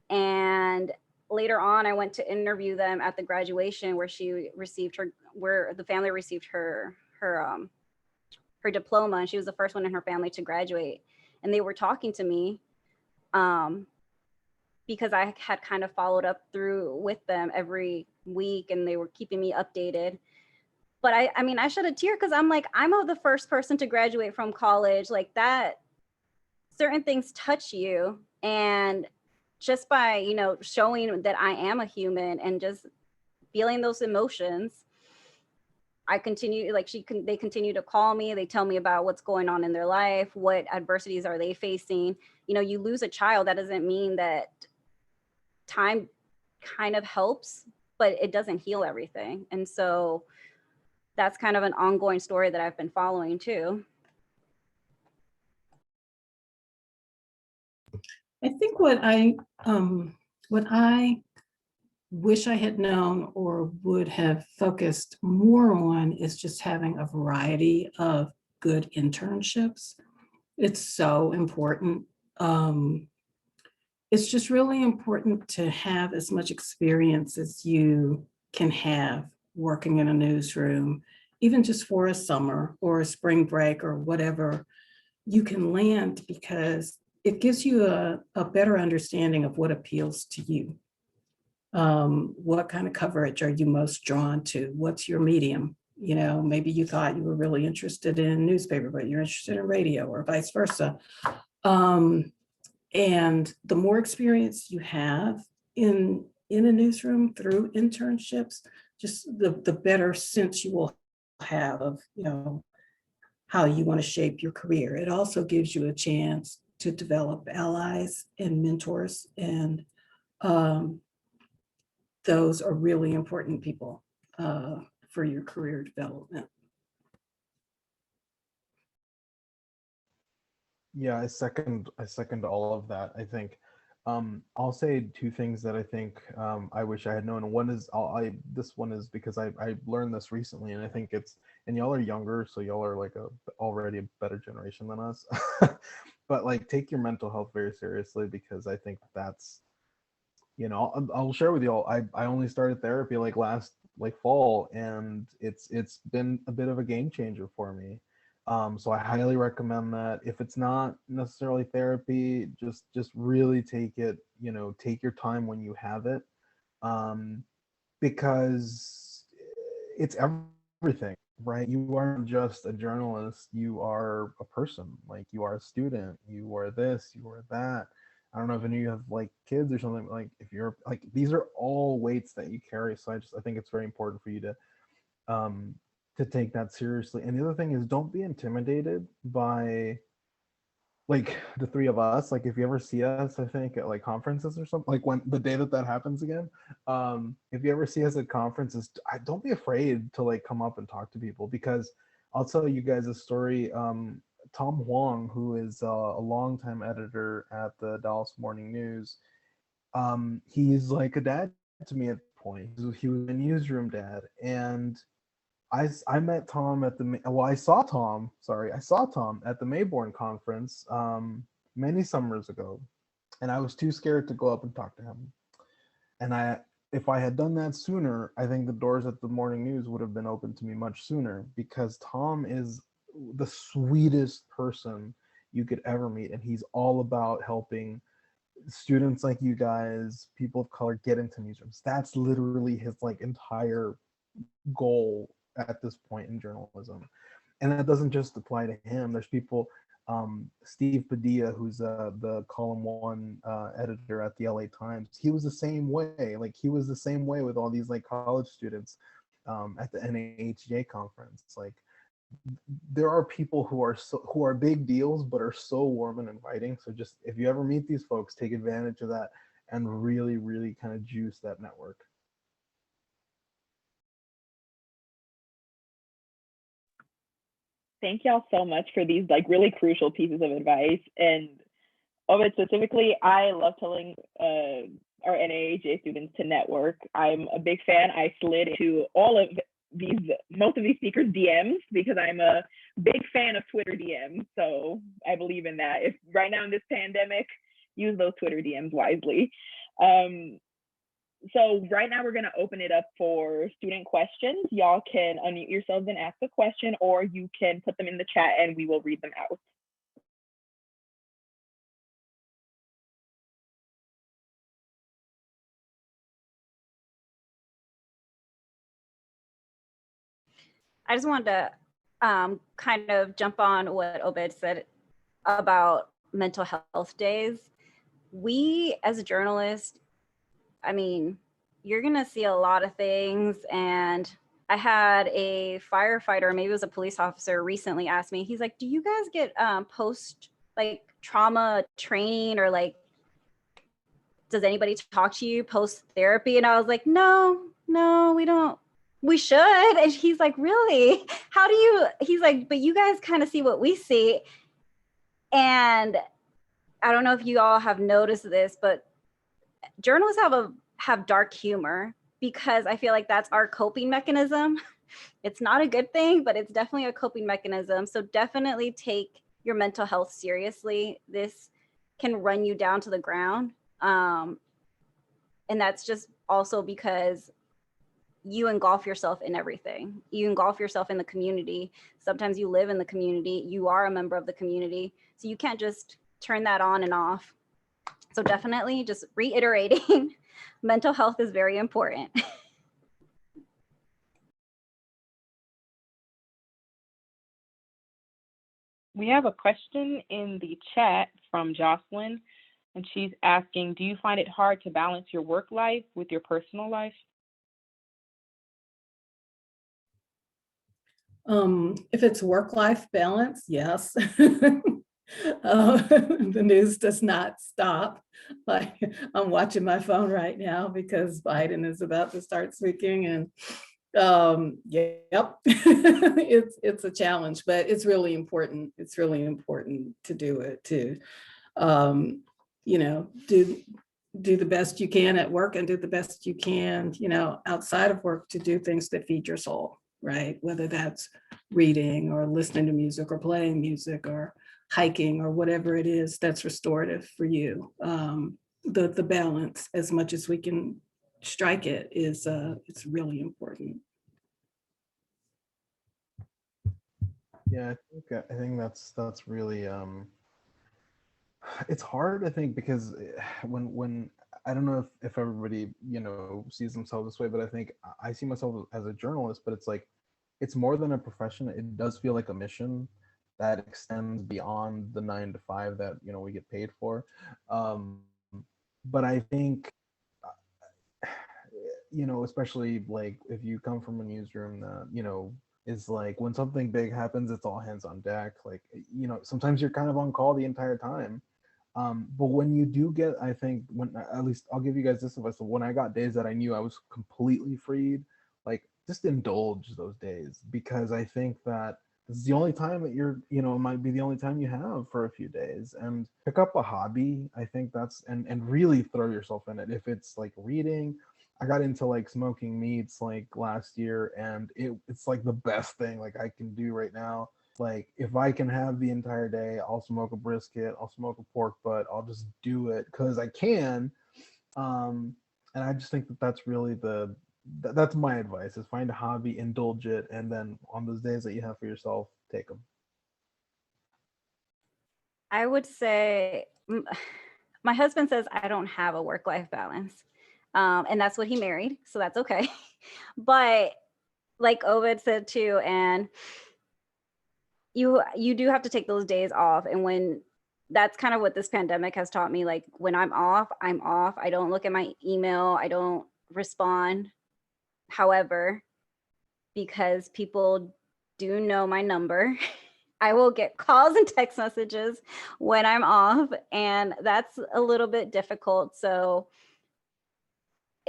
And later on, I went to interview them at the graduation where the family received her diploma, and she was the first one in her family to graduate. And they were talking to me because I had kind of followed up through with them every week, and they were keeping me updated. But I mean, I shed a tear because I'm like, I'm the first person to graduate from college. Like, that, certain things touch you, and just by, you know, showing that I am a human and just feeling those emotions, I continue, like, they continue to call me. They tell me about what's going on in their life. What adversities are they facing? You know, you lose a child. That doesn't mean that time kind of helps, but it doesn't heal everything. And so that's kind of an ongoing story that I've been following too. I think what I wish I had known or would have focused more on is just having a variety of good internships. It's so important. It's just really important to have as much experience as you can have working in a newsroom, even just for a summer or a spring break or whatever you can land, because it gives you a better understanding of what appeals to you. What kind of coverage are you most drawn to? What's your medium? You know, maybe you thought you were really interested in newspaper, but you're interested in radio, or vice versa. And the more experience you have in a newsroom through internships, just the better sense you will have of, you know, how you want to shape your career. It also gives you a chance to develop allies and mentors, and those are really important people for your career development. Yeah, I second all of that. I think I'll say two things that I think I wish I had known. One is this one is because I learned this recently, and I think and y'all are younger, so y'all are like already a better generation than us. But like, take your mental health very seriously, because I think that's, you know, I'll share with y'all. I only started therapy like last fall, and it's been a bit of a game changer for me. So I highly recommend that. If it's not necessarily therapy, just really take it, take your time when you have it, because it's everything, right? You aren't just a journalist, you are a person. Like, you are a student, you are this, you are that. I don't know if any of you have like kids or something. Like, if you're like, these are all weights that you carry. So I think it's very important for you um to take that seriously. And the other thing is, don't be intimidated by like the three of us. Like, if you ever see us, I think at like conferences or something, like when the day that happens again, if you ever see us at conferences, don't be afraid to like come up and talk to people, because I'll tell you guys a story. Tom Huang, who is a longtime editor at the Dallas Morning News, he's like a dad to me at the point. He was a newsroom dad, and I met Tom at the I saw Tom at the Mainboard conference many summers ago, and I was too scared to go up and talk to him. And if I had done that sooner, I think the doors at the Morning News would have been open to me much sooner, because Tom is the sweetest person you could ever meet, and he's all about helping students like you guys, people of color, get into newsrooms. That's literally his like entire goal at this point in journalism. And that doesn't just apply to him. There's people, Steve Padilla, who's the column one editor at the LA Times. He was the same way. Like, he was the same way with all these like college students at the NAHJ conference. Like, there are people who are big deals, but are so warm and inviting. So just, if you ever meet these folks, take advantage of that and really, really kind of juice that network. Thank y'all so much for these like really crucial pieces of advice. And Obed, specifically, I love telling our NAHJ students to network. I'm a big fan. I slid into most of these speakers' DMs because I'm a big fan of Twitter DMs. So I believe in that. If right now in this pandemic, use those Twitter DMs wisely. So right now we're going to open it up for student questions. Y'all can unmute yourselves and ask a question, or you can put them in the chat and we will read them out. I just wanted to kind of jump on what Obed said about mental health days. We, as a journalist, I mean, you're gonna see a lot of things. And I had a firefighter, maybe it was a police officer, recently asked me, he's like, do you guys get post like trauma training, or like, does anybody talk to you post therapy? And I was like, no, we don't. We should. And he's like, really? How do you? He's like, but you guys kind of see what we see. And I don't know if you all have noticed this, but journalists have dark humor, because I feel like that's our coping mechanism. It's not a good thing, but it's definitely a coping mechanism. So definitely take your mental health seriously. This can run you down to the ground. And that's just also because you engulf yourself in everything. You engulf yourself in the community. Sometimes you live in the community. You are a member of the community. So you can't just turn that on and off. So definitely just reiterating, mental health is very important. We have a question in the chat from Jocelyn, and she's asking, do you find it hard to balance your work life with your personal life? If it's work-life balance, yes. The news does not stop. Like, I'm watching my phone right now because Biden is about to start speaking, and yep, it's a challenge, but it's really important. It's really important to do it, to do the best you can at work, and do the best you can, outside of work, to do things that feed your soul, right? Whether that's reading or listening to music or playing music or hiking or whatever it is that's restorative for you. The balance, as much as we can strike it, is it's really important. Yeah, I think that's really it's hard, I think, because when I don't know if everybody, sees themselves this way, but I think I see myself as a journalist, but it's like it's more than a profession. It does feel like a mission that extends beyond the 9 to 5 that we get paid for. Um, but I think especially like if you come from a newsroom that is like when something big happens, it's all hands on deck. Like sometimes you're kind of on call the entire time. But when you do get, I think when at least I'll give you guys this advice. So when I got days that I knew I was completely freed, like just indulge those days, because I think that this is the only time that it might be the only time you have for a few days, and pick up a hobby. I think that's and really throw yourself in it. If it's like reading, I got into like smoking meats like last year, and it's like the best thing like I can do right now. Like if I can have the entire day, I'll smoke a brisket, I'll smoke a pork butt, I'll just do it because I can. And I just think that that's really that's my advice: is find a hobby, indulge it, and then on those days that you have for yourself, take them. I would say my husband says I don't have a work-life balance. And that's what he married, so that's okay. But like Obed said too, and you do have to take those days off. And when that's kind of what this pandemic has taught me, like when I'm off, I'm off. I don't look at my email, I don't respond. However, because people do know my number, I will get calls and text messages when I'm off, and that's a little bit difficult. So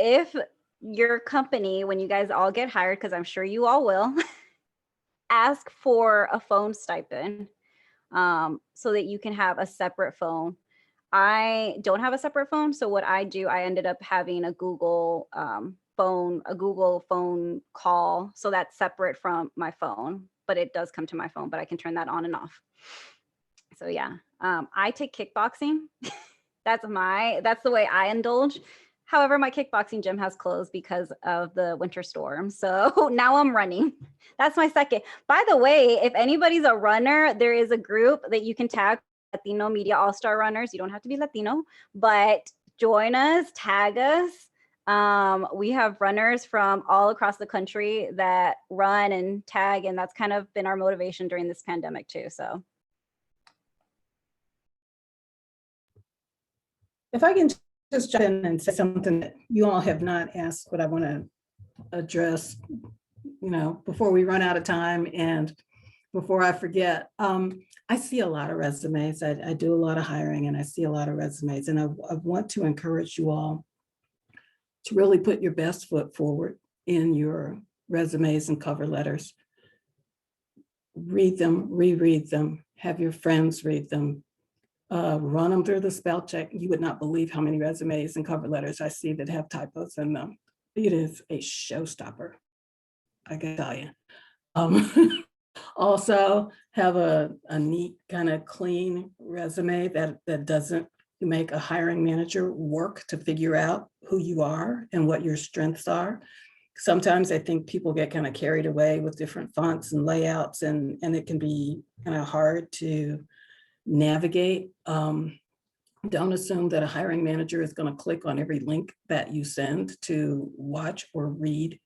if your company, when you guys all get hired, because I'm sure you all will, ask for a phone stipend so that you can have a separate phone. I don't have a separate phone. So what I do, I ended up having a Google phone call. So that's separate from my phone, but it does come to my phone, but I can turn that on and off. So yeah, I take kickboxing. That's the way I indulge. However, my kickboxing gym has closed because of the winter storm. So now I'm running. That's my second. By the way, if anybody's a runner, there is a group that you can tag, Latino Media All-Star Runners. You don't have to be Latino, but join us, tag us. We have runners from all across the country that run and tag, and that's kind of been our motivation during this pandemic too. So. If I can just jump in and say something that you all have not asked, but I want to address, before we run out of time and before I forget. I see a lot of resumes. I do a lot of hiring, and I see a lot of resumes, and I want to encourage you all to really put your best foot forward in your resumes and cover letters. Read them, reread them, have your friends read them. Run them through the spell check. You would not believe how many resumes and cover letters I see that have typos in them. It is a showstopper, I can tell you. Also have a neat kind of clean resume that doesn't make a hiring manager work to figure out who you are and what your strengths are. Sometimes I think people get kind of carried away with different fonts and layouts, and it can be kind of hard to navigate. Don't assume that a hiring manager is going to click on every link that you send to watch or read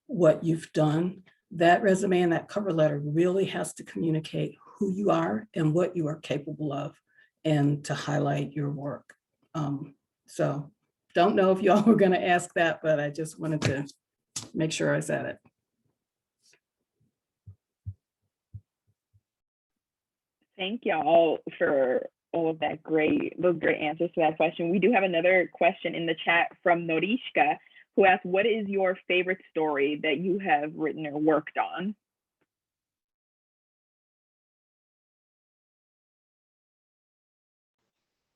what you've done. That resume and that cover letter really has to communicate who you are and what you are capable of, and to highlight your work. So don't know if y'all were going to ask that, but I just wanted to make sure I said it. Thank y'all for all of those great answers to that question. We do have another question in the chat from Norishka, who asked, what is your favorite story that you have written or worked on?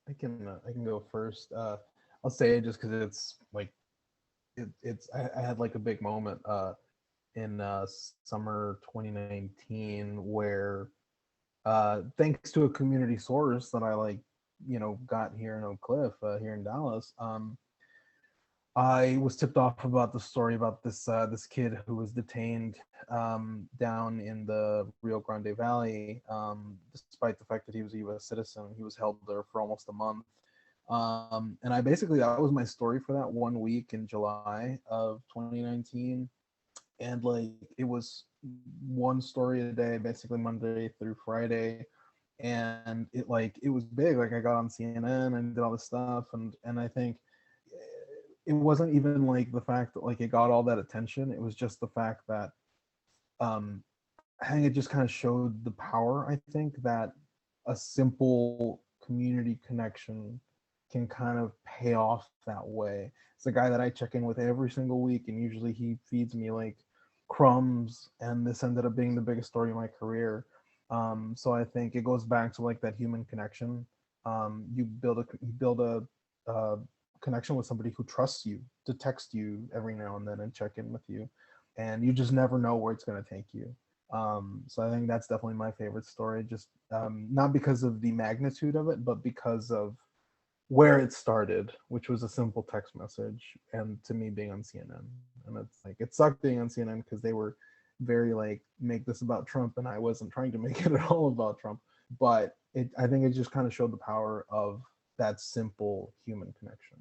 I can go first. I'll say it just because it's like I had like a big moment in summer 2019 where thanks to a community source that I got here in Oak Cliff, here in Dallas, I was tipped off about the story about this kid who was detained down in the Rio Grande Valley, despite the fact that he was a U.S. citizen. He was held there for almost a month. And that was my story for that 1 week in July of 2019. And like, it was one story a day, basically Monday through Friday. And it was big. Like, I got on CNN and did all this stuff. And I think it wasn't even like the fact that like it got all that attention. It was just the fact that I think it just kind of showed the power, I think, that a simple community connection can kind of pay off that way. It's a guy that I check in with every single week, and usually he feeds me like crumbs, and this ended up being the biggest story of my career. So I think it goes back to like that human connection. You build a connection with somebody who trusts you to text you every now and then and check in with you, and you just never know where it's going to take you. So I think that's definitely my favorite story, just not because of the magnitude of it, but because of where it started, which was a simple text message, and to me being on CNN. And it's like, it sucked being on CNN because they were very like, make this about Trump, and I wasn't trying to make it at all about Trump. But I think it just kind of showed the power of that simple human connection.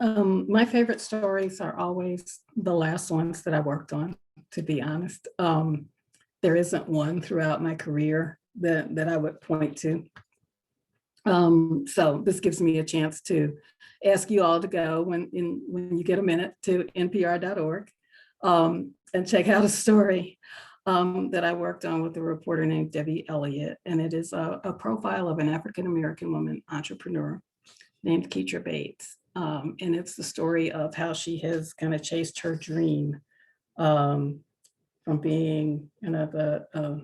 My favorite stories are always the last ones that I worked on, to be honest. There isn't one throughout my career that I would point to. So this gives me a chance to ask you all to go when you get a minute to npr.org and check out a story that I worked on with a reporter named Debbie Elliott. And it is a profile of an African-American woman entrepreneur named Keitra Bates. And it's the story of how she has kind of chased her dream from being a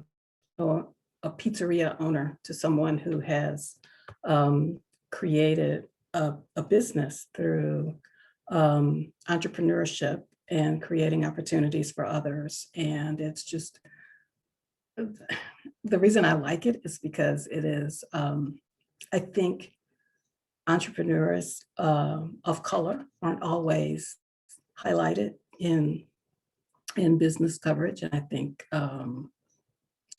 pizzeria owner to someone who has created a business through entrepreneurship and creating opportunities for others. And it's just, the reason I like it is because it is, I think entrepreneurs of color aren't always highlighted in business coverage. And I think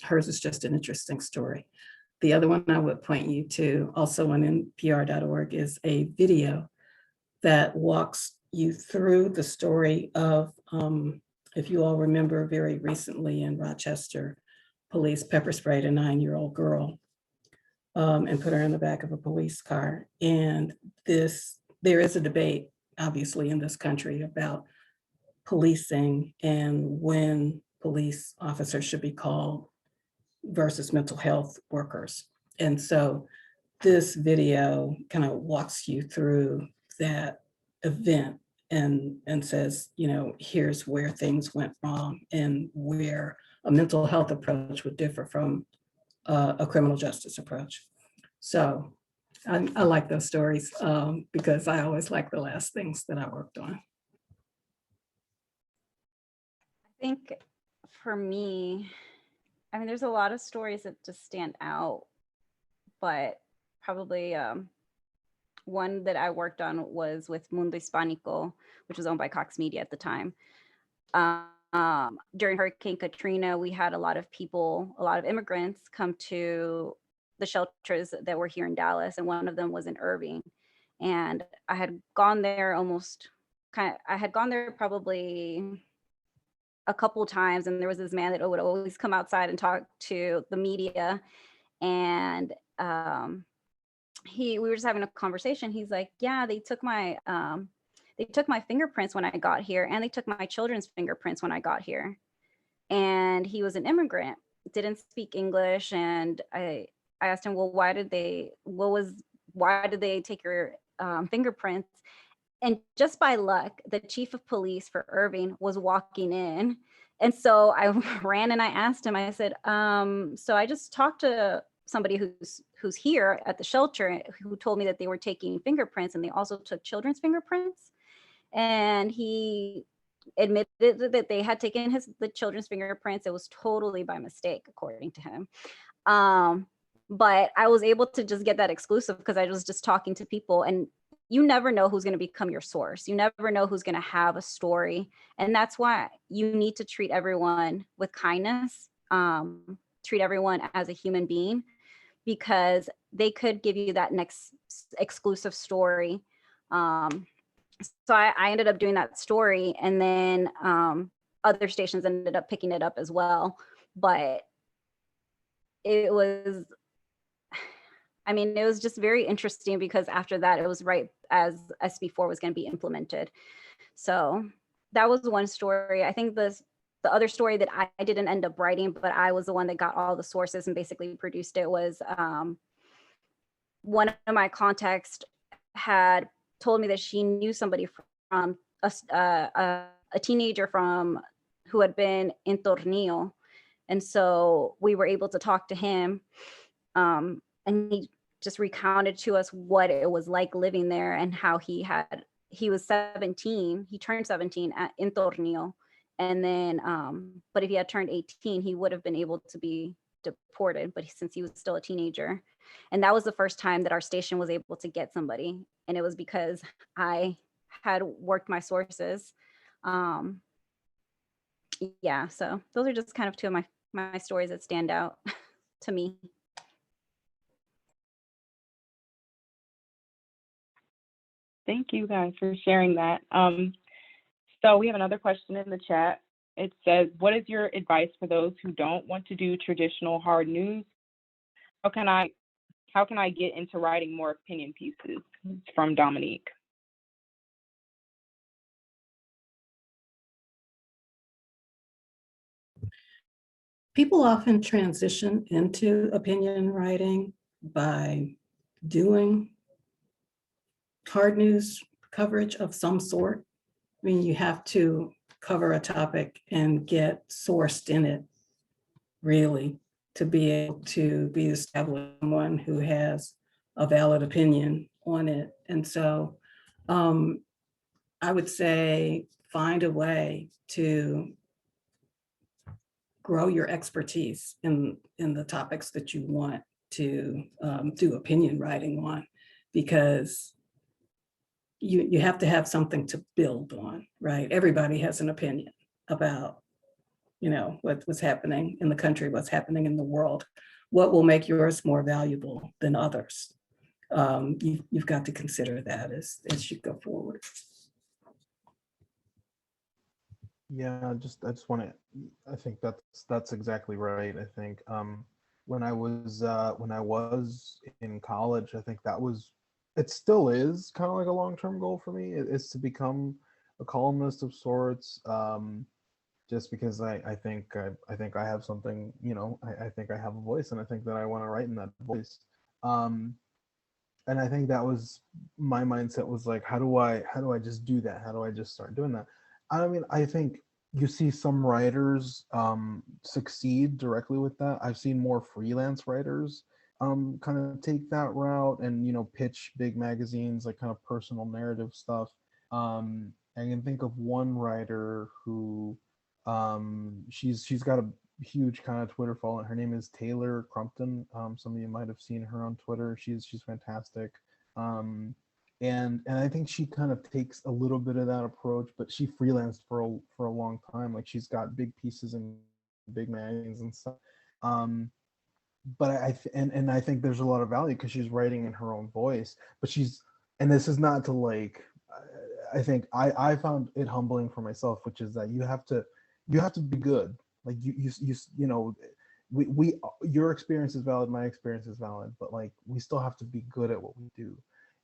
hers is just an interesting story. The other one I would point you to, also on npr.org, is a video that walks you through the story of, if you all remember, very recently in Rochester, police pepper sprayed a 9-year-old girl and put her in the back of a police car. And there is a debate, obviously, in this country about policing and when police officers should be called versus mental health workers. And so this video kind of walks you through that event and says, here's where things went wrong and where a mental health approach would differ from a criminal justice approach. So I like those stories because I always like the last things that I worked on. I think for me, there's a lot of stories that just stand out, but probably one that I worked on was with Mundo Hispanico, which was owned by Cox Media at the time. During Hurricane Katrina, we had a lot of immigrants come to the shelters that were here in Dallas, and one of them was in Irving. And I had gone there probably a couple times, and there was this man that would always come outside and talk to the media. And we were just having a conversation. He's like, yeah, they took my fingerprints when I got here, and they took my children's fingerprints when I got here. And he was an immigrant, didn't speak English. And I asked him, well, why did they take your fingerprints? And just by luck, the chief of police for Irving was walking in. And so I ran and I asked him, I said, so I just talked to somebody who's here at the shelter who told me that they were taking fingerprints, and they also took children's fingerprints. And he admitted that they had taken the children's fingerprints. It was totally by mistake, according to him. but I was able to just get that exclusive because I was just talking to people, and you never know who's going to become your source. You never know who's going to have a story. And that's why you need to treat everyone with kindness, treat everyone as a human being, because they could give you that next exclusive story. So I ended up doing that story, and then other stations ended up picking it up as well. But it was, I mean, it was just very interesting because after that, it was right as SB4 was going to be implemented. So that was one story. I think the other story that I didn't end up writing, but I was the one that got all the sources and basically produced it, was one of my contacts had told me that she knew somebody from a teenager from who had been in Tornillo. And so we were able to talk to him, and he just recounted to us what it was like living there and how he was 17, he turned 17 in Tornillo. And then, but if he had turned 18, he would have been able to be deported, but since he was still a teenager. And that was the first time that our station was able to get somebody. And it was because I had worked my sources. Yeah, so those are just kind of two of my stories that stand out to me. Thank you guys for sharing that. So we have another question in the chat. It says, what is your advice for those who don't want to do traditional hard news? How can I get into writing more opinion pieces? It's from Dominique. People often transition into opinion writing by doing hard news coverage of some sort. I mean, you have to cover a topic and get sourced in it, really, to be able to be established someone who has a valid opinion on it. And so I would say find a way to grow your expertise in the topics that you want to do opinion writing on, because you have to have something to build on, right? Everybody has an opinion about, you know, what's happening in the country, what's happening in the world. What will make yours more valuable than others? You've got to consider that as you go forward. Yeah, I just want to. I think that's exactly right. I think when I was in college, I think it still is kind of like a long-term goal for me. Is to become a columnist of sorts. Just because I think I have something, you know, I think I have a voice, and I think that I want to write in that voice. And I think that was my mindset, was like, how do I just do that? How do I just start doing that? I mean, I think you see some writers succeed directly with that. I've seen more freelance writers kind of take that route and, you know, pitch big magazines, like kind of personal narrative stuff. I can think of one writer who she's got a huge kind of Twitter following. Her name is Taylor Crumpton. Some of you might have seen her on Twitter. She's fantastic. And I think she kind of takes a little bit of that approach, but she freelanced for a long time. Like, she's got big pieces in big magazines and stuff. But I think there's a lot of value because she's writing in her own voice. But and this is not to like, I think I found it humbling for myself, which is that you have to be good. Like you know, we your experience is valid, my experience is valid, but like we still have to be good at what we do.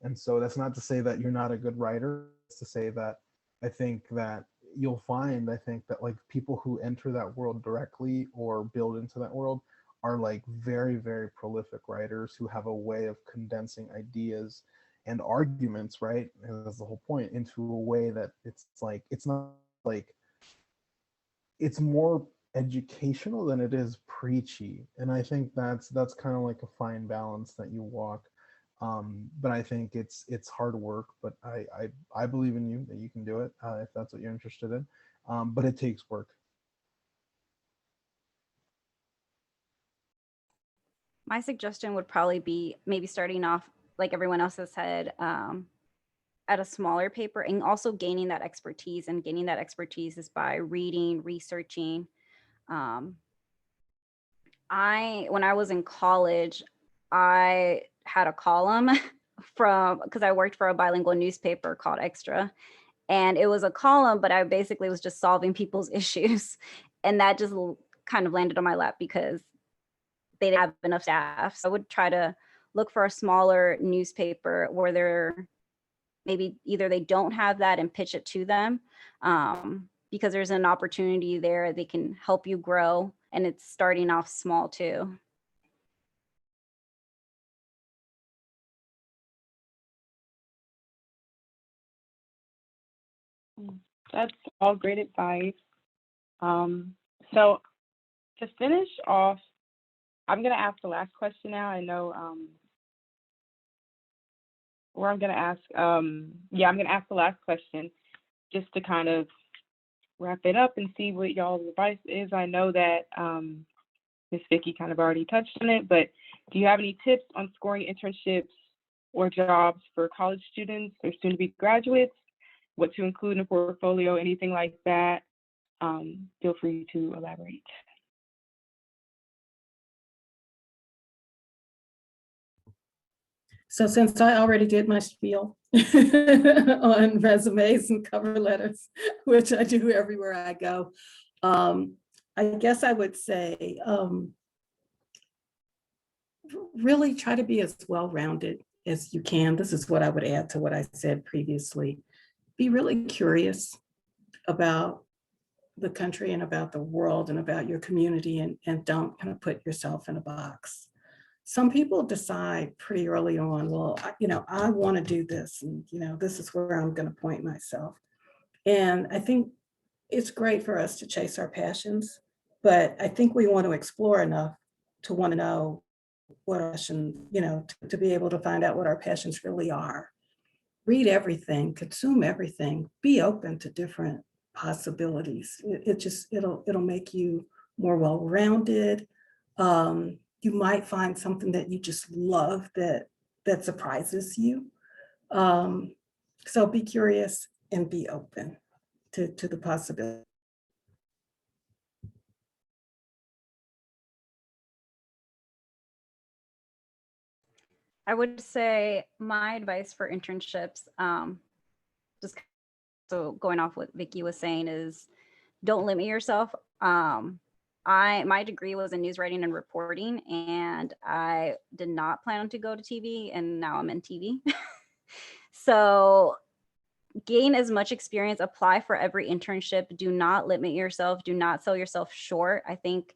And so that's not to say that you're not a good writer. It's to say that I think that you'll find, I think that like people who enter that world directly or build into that world are like very, very prolific writers who have a way of condensing ideas and arguments, right? And that's the whole point, into a way that it's like, it's not like, it's more educational than it is preachy. And I think that's kind of like a fine balance that you walk. But I think it's hard work, but I believe in you that you can do it if that's what you're interested in. But it takes work. My suggestion would probably be maybe starting off, like everyone else has said, at a smaller paper, and also gaining that expertise. And gaining that expertise is by reading, researching. When I was in college, I had a column because I worked for a bilingual newspaper called Extra. And it was a column, but I basically was just solving people's issues. And that just kind of landed on my lap because they didn't have enough staff. So I would try to look for a smaller newspaper where they're maybe either they don't have that and pitch it to them, because there's an opportunity there. They can help you grow, and it's starting off small too. That's all great advice. So to finish off, I'm going to ask the last question now. I know where I'm going to ask, I'm going to ask the last question just to kind of wrap it up and see what y'all's advice is. I know that Ms. Vicki kind of already touched on it, but do you have any tips on scoring internships or jobs for college students or soon-to-be graduates? What to include in a portfolio, anything like that? Feel free to elaborate. So since I already did my spiel on resumes and cover letters, which I do everywhere I go, I guess I would say really try to be as well-rounded as you can. This is what I would add to what I said previously. Be really curious about the country and about the world and about your community, and don't kind of put yourself in a box. Some people decide pretty early on, well, I want to do this, and this is where I'm going to point myself. And I think it's great for us to chase our passions, but I think we want to explore enough to want to know what our passion, to be able to find out what our passions really are. Read everything, consume everything, be open to different possibilities. It'll make you more well-rounded. You might find something that you just love that surprises you. So be curious and be open to the possibility. I would say my advice for internships, just so going off what Vicki was saying, is don't limit yourself. My degree was in news writing and reporting, and I did not plan to go to TV, and now I'm in TV. So gain as much experience, apply for every internship. Do not limit yourself. Do not sell yourself short. I think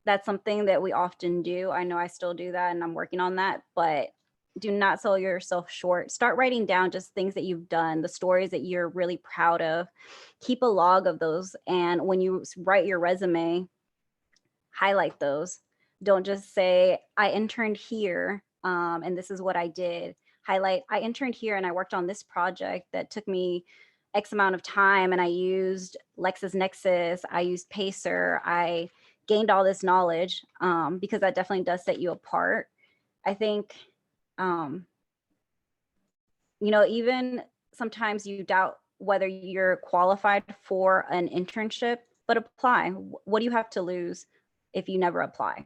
that's something that we often do. I know I still do that, and I'm working on that, but do not sell yourself short. Start writing down just things that you've done, the stories that you're really proud of. Keep a log of those. And when you write your resume, highlight those. Don't just say, I interned here, and this is what I did. Highlight, I interned here and I worked on this project that took me X amount of time, and I used LexisNexis, I used Pacer, I gained all this knowledge, because that definitely does set you apart. I think, even sometimes you doubt whether you're qualified for an internship, but apply. What do you have to lose if you never apply?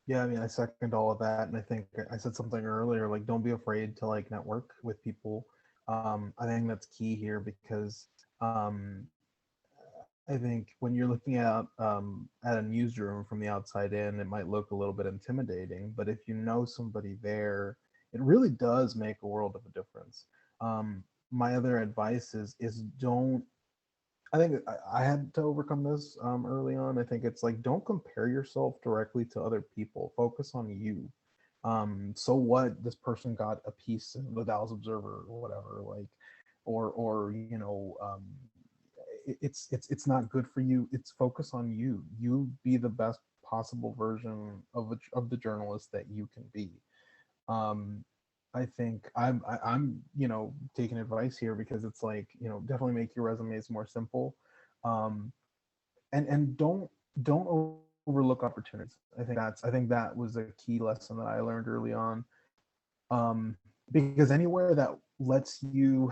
Yeah, I mean, I second all of that, and I think I said something earlier, like, don't be afraid to network with people. I think that's key here because I think when you're looking at a newsroom from the outside in, it might look a little bit intimidating, but if you know somebody there, it really does make a world of a difference. My other advice is don't. I think I had to overcome this early on. I think it's like, don't compare yourself directly to other people. Focus on you. So what, this person got a piece in the Dallas Observer or whatever, or it's not good for you. It's focus on you. You be the best possible version of the journalist that you can be. I think I'm taking advice here because it's like, definitely make your resumes more simple. and don't overlook opportunities. I think that was a key lesson that I learned early on. Because anywhere that lets you,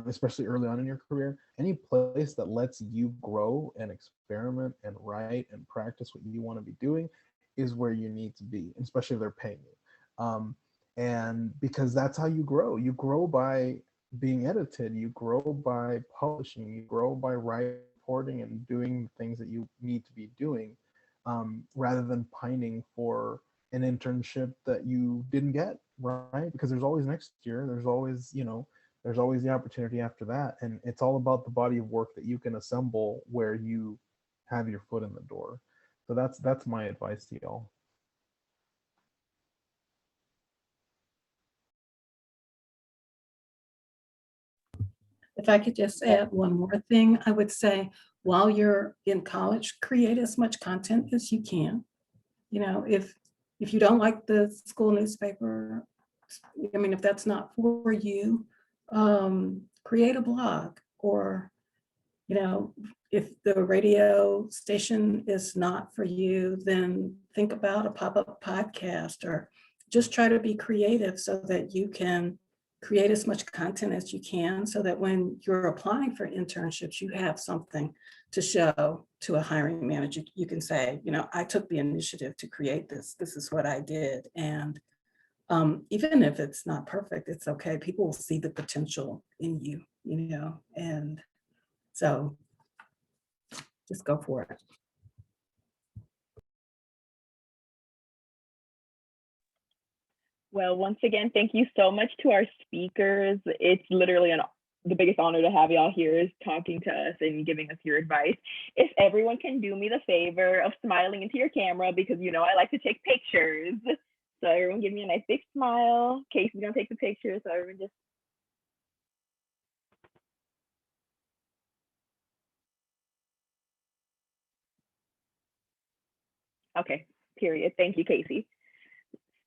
especially early on in your career, any place that lets you grow and experiment and write and practice what you want to be doing is where you need to be, especially if they're paying you. And because that's how you grow. You grow by being edited, you grow by publishing, you grow by reporting and doing things that you need to be doing, rather than pining for an internship that you didn't get, right? Because there's always next year, there's always, there's always the opportunity after that. And it's all about the body of work that you can assemble where you have your foot in the door. So that's my advice to y'all. If I could just add one more thing, I would say while you're in college, create as much content as you can. If you don't like the school newspaper, I mean, if that's not for you, create a blog. Or, if the radio station is not for you, then think about a pop-up podcast, or just try to be creative so that you can create as much content as you can, so that when you're applying for internships, you have something to show to a hiring manager. You can say, I took the initiative to create this. This is what I did. And even if it's not perfect, it's okay. People will see the potential in you, and so just go for it. Well, once again, thank you so much to our speakers. It's literally the biggest honor to have y'all here, is talking to us and giving us your advice. If everyone can do me the favor of smiling into your camera, because I like to take pictures. So everyone give me a nice big smile. Casey's gonna take the picture, so everyone just. Okay, period. Thank you, Casey.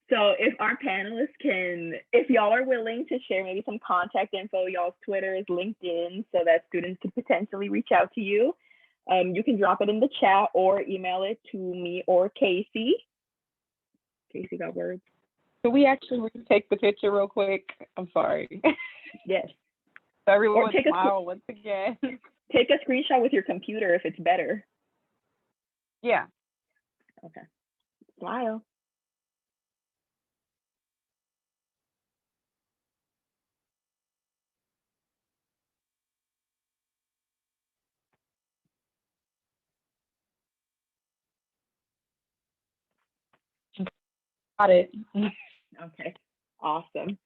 So if our panelists if y'all are willing to share maybe some contact info, y'all's Twitter is LinkedIn, so that students could potentially reach out to you. You can drop it in the chat or email it to me or Casey. Casey got words. Can we actually take the picture real quick? I'm sorry. Yes. So everyone smile once again. Take a screenshot with your computer if it's better. Yeah. Okay. Smile. Got it. Okay, awesome.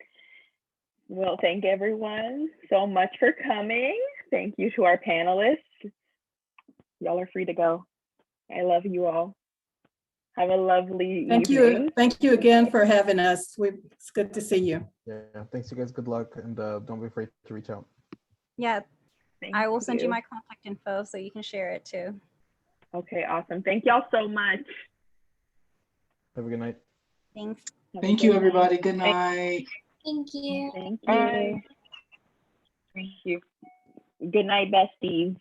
Well, thank everyone so much for coming. Thank you to our panelists. Y'all are free to go. I love you all. Have a lovely evening. Thank you again for having us. It's good to see you. Yeah, thanks you guys. Good luck, and don't be afraid to reach out. Yeah, Thank I will send you my contact info so you can share it too. Okay, awesome. Thank y'all so much. Have a good night. Thanks. Thank you, everybody. Good night. Thank you. Thank you. Bye. Thank you. Good night, besties.